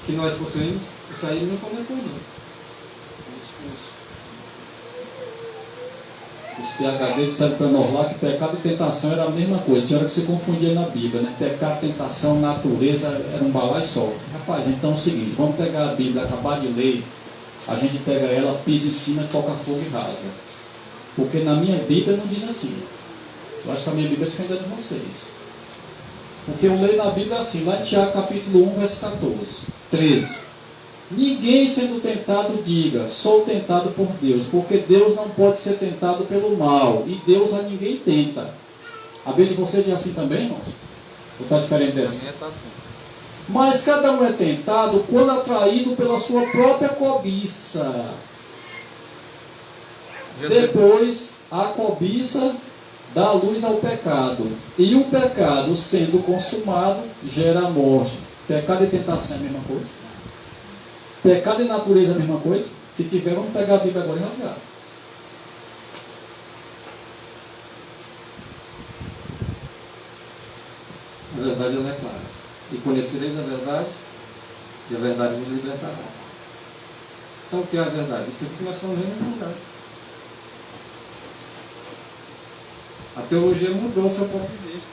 que nós possuímos, isso aí ele não cometeu não. Os PhD disseram para nós lá que pecado e tentação era a mesma coisa. Tinha hora que você confundia na Bíblia, né? Pecado, tentação, natureza era um balaio só. Rapaz, então é o seguinte, vamos pegar a Bíblia, acabar de ler, a gente pega ela, pisa em cima, toca fogo e rasga. Porque na minha Bíblia não diz assim. Eu acho que a minha Bíblia é diferente de vocês. Porque eu leio na Bíblia assim, lá em Tiago capítulo 1, verso 14, 13. Ninguém sendo tentado diga, sou tentado por Deus, porque Deus não pode ser tentado pelo mal, e Deus a ninguém tenta. A Bíblia de vocês diz assim também, irmãos? Ou está diferente dessa? A minha está assim. Mas cada um é tentado quando atraído pela sua própria cobiça. Depois, a cobiça dá luz ao pecado. E o pecado, sendo consumado, gera a morte. Pecado e tentação é a mesma coisa? Pecado e natureza é a mesma coisa? Se tiver, vamos pegar a Bíblia agora e rasgar. A verdade ela é clara. E conhecereis a verdade, e a verdade vos libertará. Então o que é a verdade? Isso aqui que nós estamos vendo é a verdade. A teologia mudou o seu ponto de vista.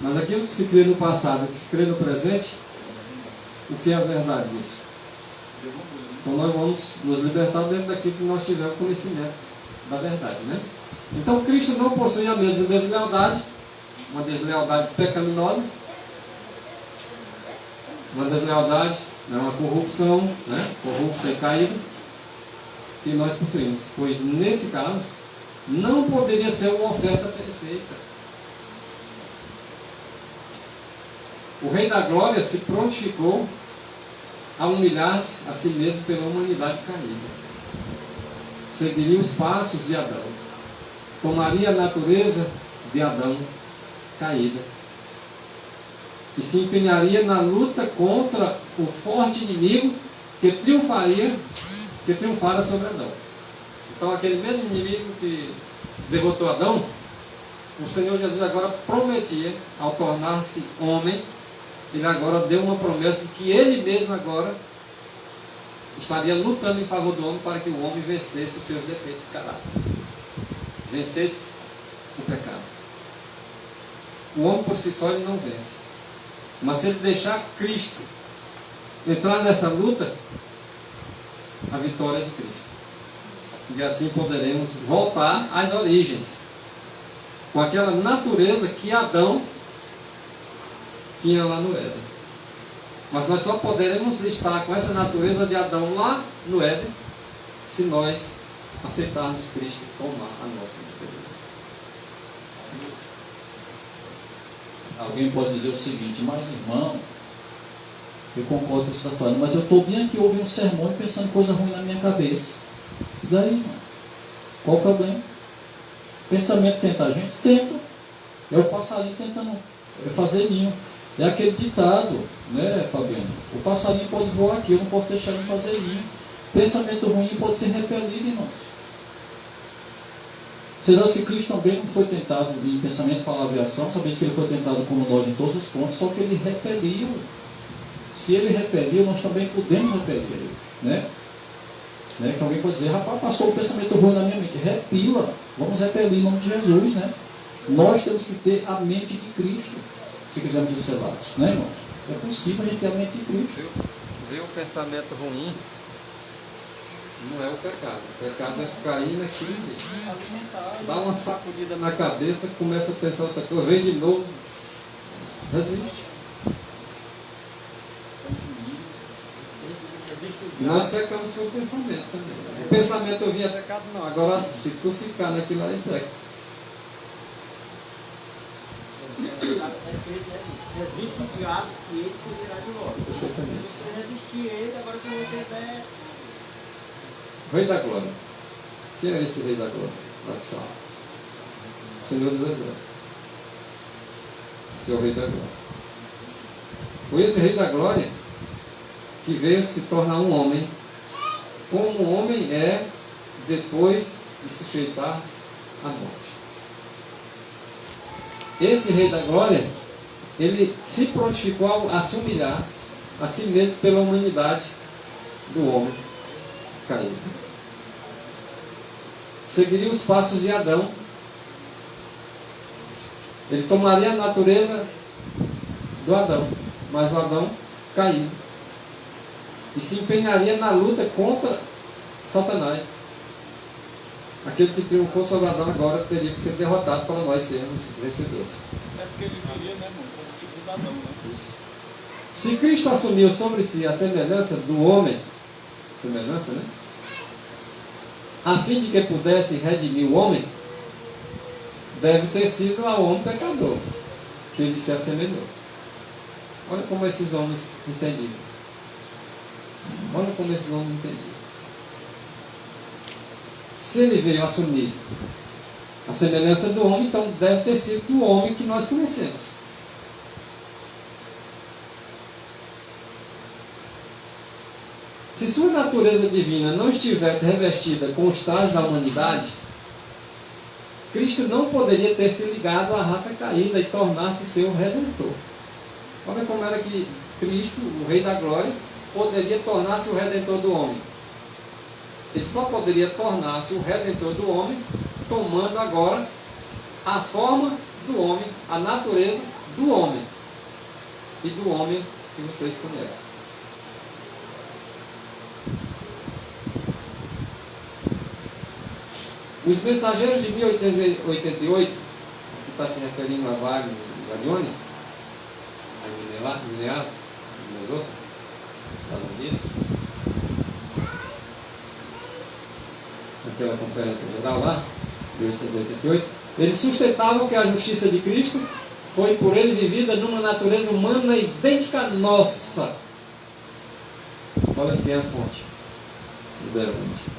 Mas aquilo que se crê no passado, o que se crê no presente, o que é a verdade disso? Então nós vamos nos libertar dentro daquilo que nós tivermos conhecimento da verdade, né? Então Cristo não possui a mesma deslealdade, uma deslealdade pecaminosa, uma deslealdade, uma corrupção, né? Corrupta e caída, que nós possuímos. Pois nesse caso, não poderia ser uma oferta perfeita. O Rei da Glória se prontificou a humilhar-se a si mesmo pela humanidade caída. Seguiria os passos de Adão. Tomaria a natureza de Adão caída. E se empenharia na luta contra o forte inimigo que triunfara sobre Adão. Então aquele mesmo inimigo que derrotou Adão, o Senhor Jesus agora prometia, ao tornar-se homem, ele agora deu uma promessa de que ele mesmo agora estaria lutando em favor do homem para que o homem vencesse os seus defeitos de caráter. Vencesse o pecado. O homem por si só ele não vence. Mas se ele deixar Cristo entrar nessa luta, a vitória é de Cristo. E assim poderemos voltar às origens. Com aquela natureza que Adão tinha lá no Éden. Mas nós só poderemos estar com essa natureza de Adão lá no Éden se nós aceitarmos Cristo tomar a nossa natureza. Alguém pode dizer o seguinte, mas irmão, eu concordo com o que você está falando, mas eu estou bem aqui ouvindo um sermão e pensando coisa ruim na minha cabeça. E daí, irmão? Qual o problema? Pensamento tenta a gente? Tenta. É o passarinho tentando fazer ninho. É aquele ditado, né, Fabiano? O passarinho pode voar aqui, eu não posso deixar de fazer ninho. Pensamento ruim pode ser repelido, irmãos. Vocês acham que Cristo também não foi tentado em pensamento, palavra e ação? Sabemos que ele foi tentado como nós em todos os pontos, só que ele repeliu. Se ele repeliu, nós também podemos repelir ele, né? Que alguém pode dizer, rapaz, passou o pensamento ruim na minha mente. Repila, vamos repelir em nome de Jesus, né? Nós temos que ter a mente de Cristo, se quisermos ser selados, né, irmãos? É possível a gente ter a mente de Cristo. Ver o pensamento ruim Não é o pecado. O pecado é cair naquilo mesmo. Alimentar. Dá uma sacudida na cabeça, começa a pensar outra coisa, vem de novo, resiste. E nós pecamos com o pensamento também. O pensamento eu via pecado, não. Agora, se tu ficar naquilo aí, peca. Resiste o diabo e ele fugirá de nós. Perfeitamente. Se resistir a ele, agora se você der. Rei da Glória. Quem é esse Rei da Glória? Lá de Salmo. Senhor dos Exércitos. Esse é o Rei da Glória. Foi esse Rei da Glória que veio se tornar um homem, como um homem é depois de sujeitar-se à morte. Esse Rei da Glória, ele se prontificou a se humilhar a si mesmo pela humanidade do homem caído. Seguiria os passos de Adão. Ele tomaria a natureza do Adão, mas o Adão caiu. E se empenharia na luta contra Satanás. Aquele que triunfou sobre Adão agora teria que ser derrotado para nós sermos vencedores. É porque ele viria, né, irmão, como segundo Adão, né? Isso. Se Cristo assumiu sobre si a semelhança do homem, semelhança, né? A fim de que pudesse redimir o homem, deve ter sido ao homem pecador que ele se assemelhou. Olha como esses homens entendiam. Olha como esses homens entendiam. Se ele veio assumir a semelhança do homem, então deve ter sido do homem que nós conhecemos. Se sua natureza divina não estivesse revestida com os trajes da humanidade, Cristo não poderia ter se ligado à raça caída e tornar-se seu redentor. Olha como era que Cristo, o Rei da Glória, poderia tornar-se o redentor do homem. Ele só poderia tornar-se o redentor do homem tomando agora a forma do homem, a natureza do homem e do homem que vocês conhecem. Os mensageiros de 1888, que está se referindo a Wagner e a Jones, a Minneapolis, Minnesota, Estados Unidos, naquela conferência geral lá, de 1888, eles sustentavam que a justiça de Cristo foi por ele vivida numa natureza humana idêntica à nossa. Olha que é a fonte. Liberalmente.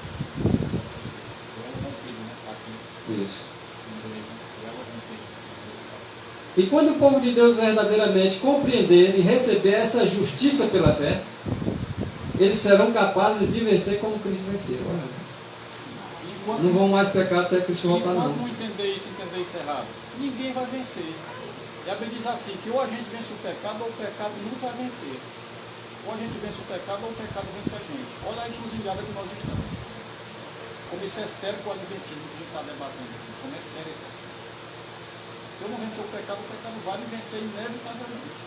Isso. E quando o povo de Deus verdadeiramente compreender e receber essa justiça pela fé, eles serão capazes de vencer como Cristo venceu. Não vão mais pecar até Cristo voltar, não. Enquanto não entender isso errado, ninguém vai vencer. E a Bíblia diz assim, que ou a gente vence o pecado, ou o pecado nos vai vencer. Ou a gente vence o pecado, ou o pecado vence a gente. Olha a encruzilhada que nós estamos. Como isso é sério com o adventismo que a gente está debatendo aqui. Como é sério esse assunto. Se eu não vencer o pecado vai me vencer inevitavelmente.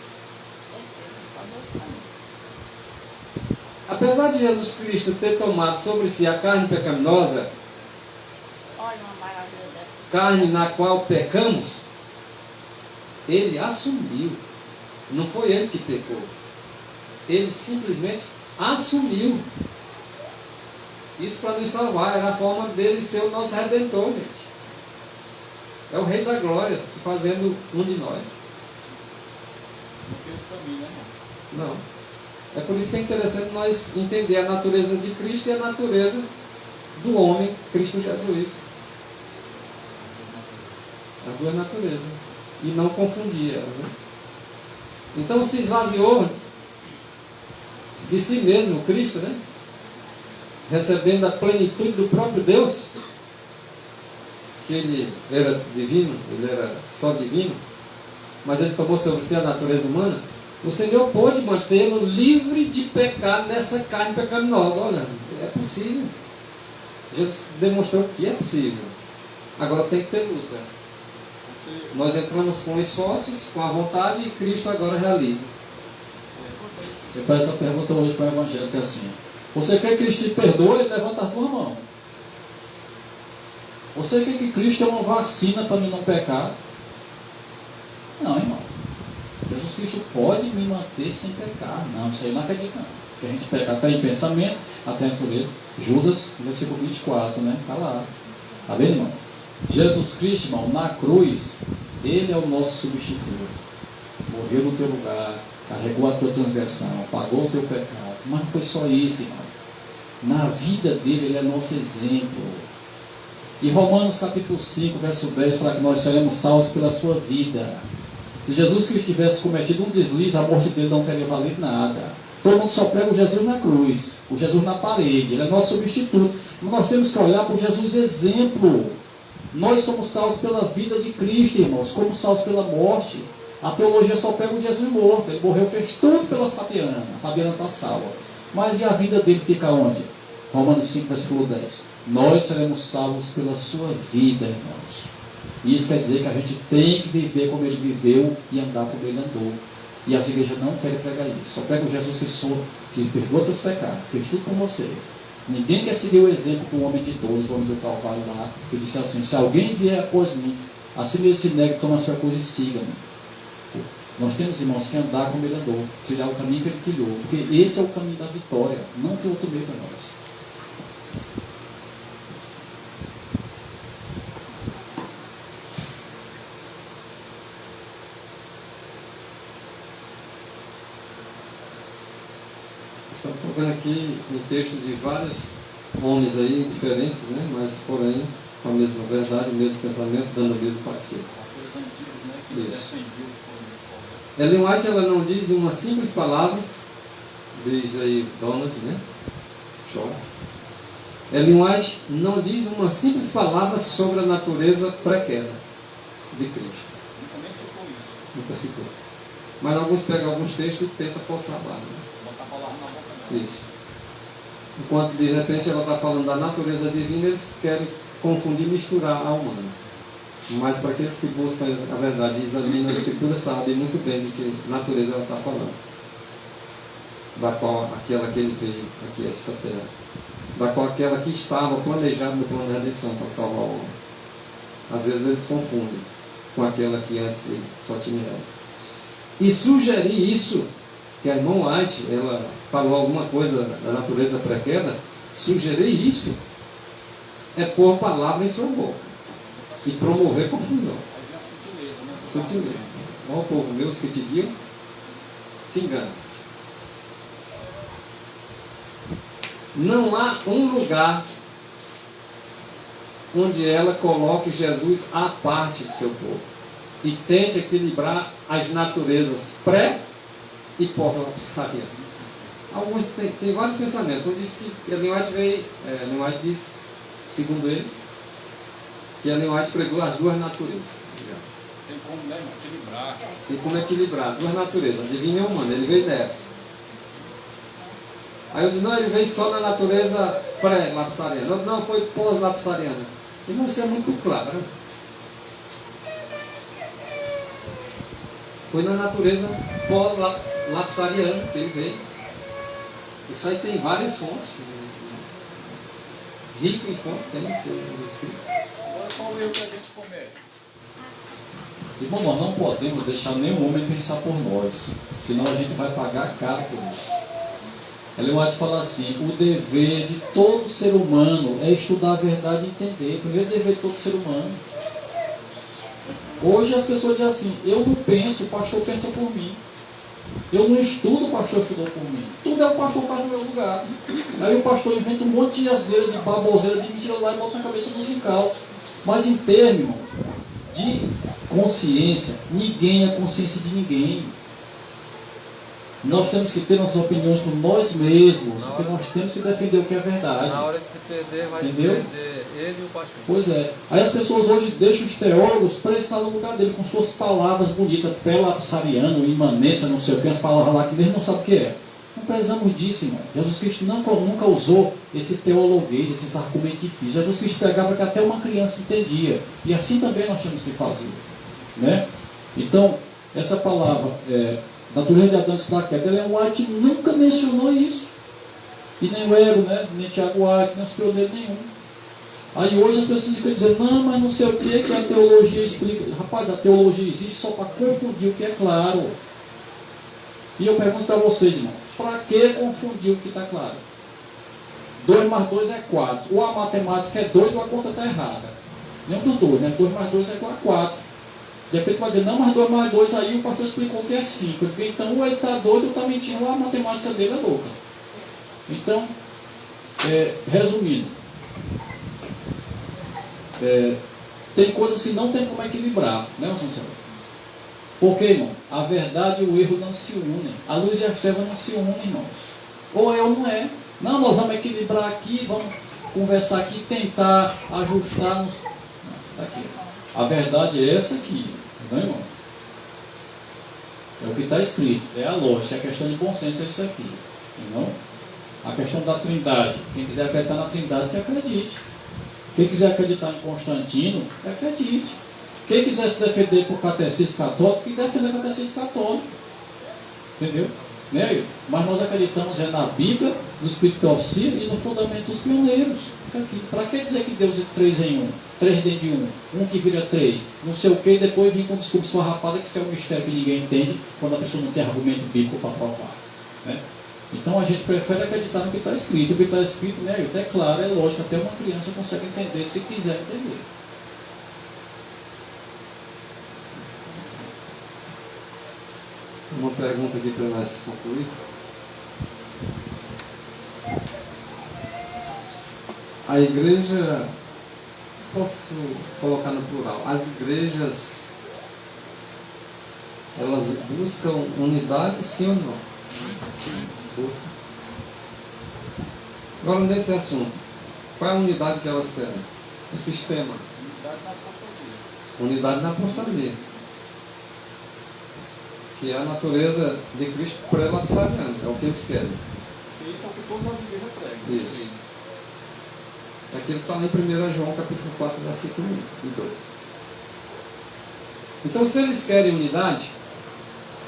Apesar de Jesus Cristo ter tomado sobre si a carne pecaminosa, Olha uma maravilha dessa. carne na qual pecamos, ele assumiu. Não foi ele que pecou. Ele simplesmente assumiu. Isso para nos salvar, era a forma dele ser o nosso redentor, gente. É o Rei da Glória se fazendo um de nós. Não tem outro caminho, né, irmão? Não. É por isso que é interessante nós entender a natureza de Cristo e a natureza do homem, Cristo Jesus. As duas naturezas. E não confundir elas. Né? Então se esvaziou de si mesmo, Cristo, né? Recebendo a plenitude do próprio Deus, que ele era divino, ele era só divino, mas ele tomou sobre si a natureza humana. O Senhor pôde mantê-lo livre de pecar nessa carne pecaminosa. Olha, é possível. Jesus demonstrou que é possível. Agora tem que ter luta. Nós entramos com esforços, com a vontade, e Cristo agora realiza. Você faz essa pergunta hoje para o evangélico assim: Você quer que Cristo te perdoe? Levanta a tua mão. Você quer que Cristo é uma vacina para mim não pecar? Não, irmão. Jesus Cristo pode me manter sem pecar. Não, isso aí não acredito não. Porque a gente peca até em pensamento, até em natureza. Judas, versículo 24, né? Está lá. Está vendo, irmão? Jesus Cristo, irmão, na cruz, Ele é o nosso substituto. Morreu no teu lugar, carregou a tua transgressão, pagou o teu pecado. Mas não foi só isso, irmão. Na vida dele, Ele é nosso exemplo. E Romanos capítulo 5, verso 10, fala que nós seremos salvos pela sua vida. Se Jesus Cristo tivesse cometido um deslize, a morte dele não teria valido nada. Todo mundo só prega o Jesus na cruz, o Jesus na parede, Ele é nosso substituto. Mas nós temos que olhar para o Jesus exemplo. Nós somos salvos pela vida de Cristo, irmãos, como salvos pela morte. A teologia só prega o Jesus morto. Ele morreu, fez tudo pela Fabiana. A Fabiana está salva. Mas e a vida dele fica onde? Romanos 5, versículo 10. Nós seremos salvos pela sua vida, irmãos. Isso quer dizer que a gente tem que viver como ele viveu e andar como ele andou. E as igrejas não querem pregar isso. Só pregam Jesus que perdoa teus pecados, fez tudo por você. Ninguém quer seguir o exemplo do homem de todos, o homem do Calvário lá, que disse assim: se alguém vier após mim, assim mesmo se negue, toma a sua cruz e siga-me. Nós temos, irmãos, que andar como ele andou, trilhar o caminho que ele trilhou, porque esse é o caminho da vitória, não tem outro meio para nós. Estamos tocando aqui em textos de vários homens aí diferentes, né? Mas porém com a mesma verdade, o mesmo pensamento, dando o mesmo parecer. Isso. Ellen White, ela não diz uma simples palavra, diz aí Donald, né? Show. Ellen White não diz uma simples palavra sobre a natureza pré-queda de Cristo. Nunca citou isso. Nunca citou. Mas alguns pegam alguns textos e tentam forçar a barra, né? Botar a palavra na boca dela. Isso. Enquanto de repente ela está falando da natureza divina, eles querem confundir e misturar a humana. Mas para aqueles que buscam a verdade e examinam a Escritura, sabem muito bem de que natureza ela está falando. Da qual aquela que ele veio aqui a esta terra. Da qual aquela que estava planejada no plano de redenção para salvar o homem. Às vezes eles confundem com aquela que antes só tinha ela. E sugerir isso, que a irmã White, ela falou alguma coisa da natureza pré-queda, sugerir isso é pôr a palavra em sua boca e promover confusão. Aí vem a sutileza, né? Sutileza. Ó, povo meu, os que te guiam, te enganam. Não há um lugar onde ela coloque Jesus à parte do seu povo e tente equilibrar as naturezas pré e pós-lapsarianas. Alguns têm vários pensamentos. Um diz que Ellen White Ellen White diz, segundo eles, que Ellen White pregou as duas naturezas. Tem como, né, equilibrar. Tem como equilibrar duas naturezas. A divina e a humana. Ele veio dessa. Aí eu disse, não, ele veio só na natureza pré-lapsariana. Não, foi pós-lapsariana. Irmão, isso é muito claro. Né? Foi na natureza pós-lapsariana que ele veio. Isso aí tem várias fontes. Rico em fonte tem escrito. Agora qual o erro que a gente comete? Irmão, nós não podemos deixar nenhum homem pensar por nós, senão a gente vai pagar caro por isso. Ellen White fala assim: o dever de todo ser humano é estudar a verdade e entender. O primeiro dever de todo ser humano. Hoje as pessoas dizem assim: eu não penso, o pastor pensa por mim. Eu não estudo, o pastor estudou por mim. Tudo é o pastor faz no meu lugar. Aí o pastor inventa um monte de asneira, de baboseira, de mentira lá e bota na cabeça dos incautos. Mas em termos de consciência, ninguém é consciência de ninguém. Nós temos que ter nossas opiniões por nós mesmos, porque nós temos que defender o que é verdade. Na hora de se perder, vai Entendeu? se perder ele e o pastor. Pois é. Aí as pessoas hoje deixam os teólogos pressar no lugar dele com suas palavras bonitas, pelapsariano, imanência, não sei o que, as palavras lá que eles não sabem o que é. Não precisamos disso, irmão. Jesus Cristo nunca usou esse teologuês, esses argumentos difíceis. Jesus Cristo pregava que até uma criança entendia. E assim também nós temos que fazer. Né? Então, essa palavra, natureza de Adão está queda, Ellen White nunca mencionou isso. E nem o Ego, né? Nem Tiago White, nem os pioneiros nenhum. Aí hoje as pessoas ficam dizendo, não, mas não sei o que a teologia explica. Rapaz, a teologia existe só para confundir o que é claro. E eu pergunto para vocês, irmão, para que confundir o que está claro? 2 mais 2 é 4. Ou a matemática é 2 ou a conta está errada. Nenhum dos dois, né? 2 mais 2 é igual a 4. De repente vai dizer, não, mas 2 mais 2, aí o pastor explicou que é 5. Então ou ele está doido ou está mentindo, ou a matemática dele é louca. Então, resumindo, tem coisas que não tem como equilibrar, né, Marcelo? Porque, irmão, a verdade e o erro não se unem. A luz e as trevas não se unem, irmãos. Ou é ou não é. Não, nós vamos equilibrar aqui, vamos conversar aqui, tentar ajustar. Não, aqui. A verdade é essa aqui, não é, irmão? É o que está escrito, é a lógica, é a questão de bom senso, é isso aqui. Não? A questão da trindade. Quem quiser acreditar na trindade, que acredite. Quem quiser acreditar em Constantino, que acredite. Quem quiser se defender por catecismo católico, que defenda o catecismo católico. Entendeu? Né? Mas nós acreditamos na Bíblia, no Espírito de Ofício e no fundamento dos pioneiros. Para que dizer que Deus é 3 em 1? 3 dentro de 1, 1 que vira 3, não sei o que, e depois vem com desculpa esfarrapada, que isso é um mistério que ninguém entende, quando a pessoa não tem argumento bíblico para provar. Né? Então a gente prefere acreditar no que está escrito. O que está escrito, né, até claro, é lógico, até uma criança consegue entender se quiser entender. Uma pergunta aqui para nós concluir. A igreja, posso colocar no plural, as igrejas, elas buscam unidade, sim ou não? Buscam. Agora, nesse assunto, qual é a unidade que elas querem? O sistema. Unidade na apostasia. Unidade na apostasia. Que é a natureza de Cristo pré-lapsariana, é o que eles querem. E isso é o que todas as igrejas pregam. Isso. É aquilo que está em 1 João capítulo 4, versículo 1 e 2. Então, se eles querem unidade,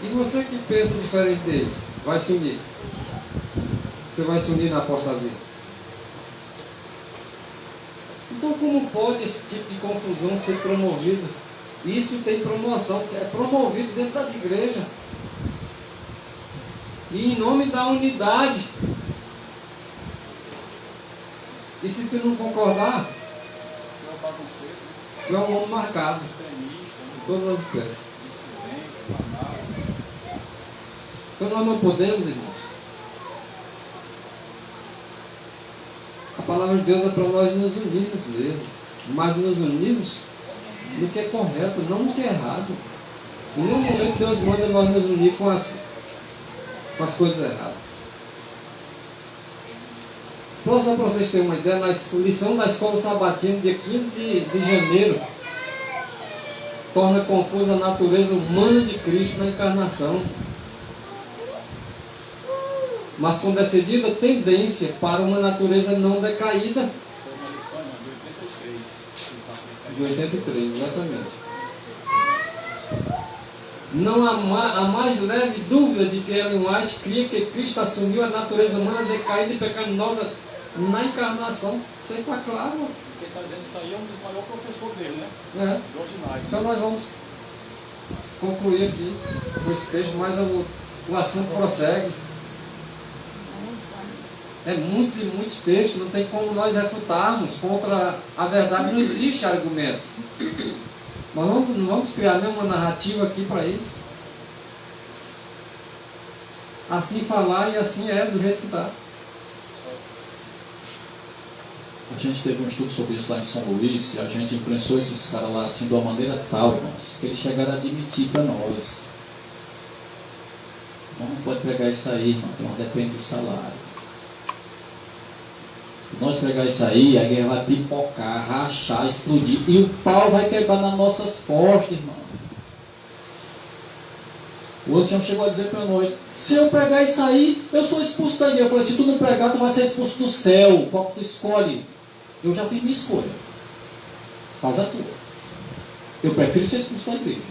e você que pensa diferente deles, vai se unir. Você vai se unir na apostasia. Então, como pode esse tipo de confusão ser promovido? Isso tem promoção, é promovido dentro das igrejas. E em nome da unidade. E se tu não concordar, É o bagunceiro, tu é um homem marcado, extremista, em todas as espécies. dissidente, fanático. Então nós não podemos, irmãos. A palavra de Deus é para nós nos unirmos mesmo. Mas nos unirmos no que é correto, não no que é errado. Em nenhum momento Deus manda nós nos unir com as coisas erradas. Só para vocês terem uma ideia, na lição da escola sabatina, dia 15 de janeiro, torna confusa a natureza humana de Cristo na encarnação, mas com decidida tendência para uma natureza não decaída. Foi uma lição de 83. De 83, exatamente. Não há a mais leve dúvida de que Ellen White cria que Cristo assumiu a natureza humana decaída e pecaminosa na encarnação. Isso aí está claro. Quem está dizendo isso aí é um dos maiores professores dele, né? É. George Knight. Então nós vamos concluir aqui com esse texto, mas o assunto prossegue. É muitos e muitos textos, não tem como nós refutarmos contra a verdade, não existe argumentos. Nós não vamos criar nenhuma narrativa aqui para isso. Assim falar e assim é, do jeito que está. A gente teve um estudo sobre isso lá em São Luís e a gente imprensou esses caras lá assim de uma maneira tal, irmãos, que eles chegaram a admitir para nós. Não pode pregar isso aí, irmão, que nós depende do salário. Se nós pregar isso aí, a guerra vai pipocar, rachar, explodir, e o pau vai quebrar nas nossas costas, irmão. O outro senhor chegou a dizer para nós, se eu pregar isso aí, eu sou expulso da igreja. Eu falei, se tu não pregar, tu vai ser expulso do céu. Qual que tu escolhe? Eu já fiz minha escolha. Faz a tua. Eu prefiro ser expulso da igreja.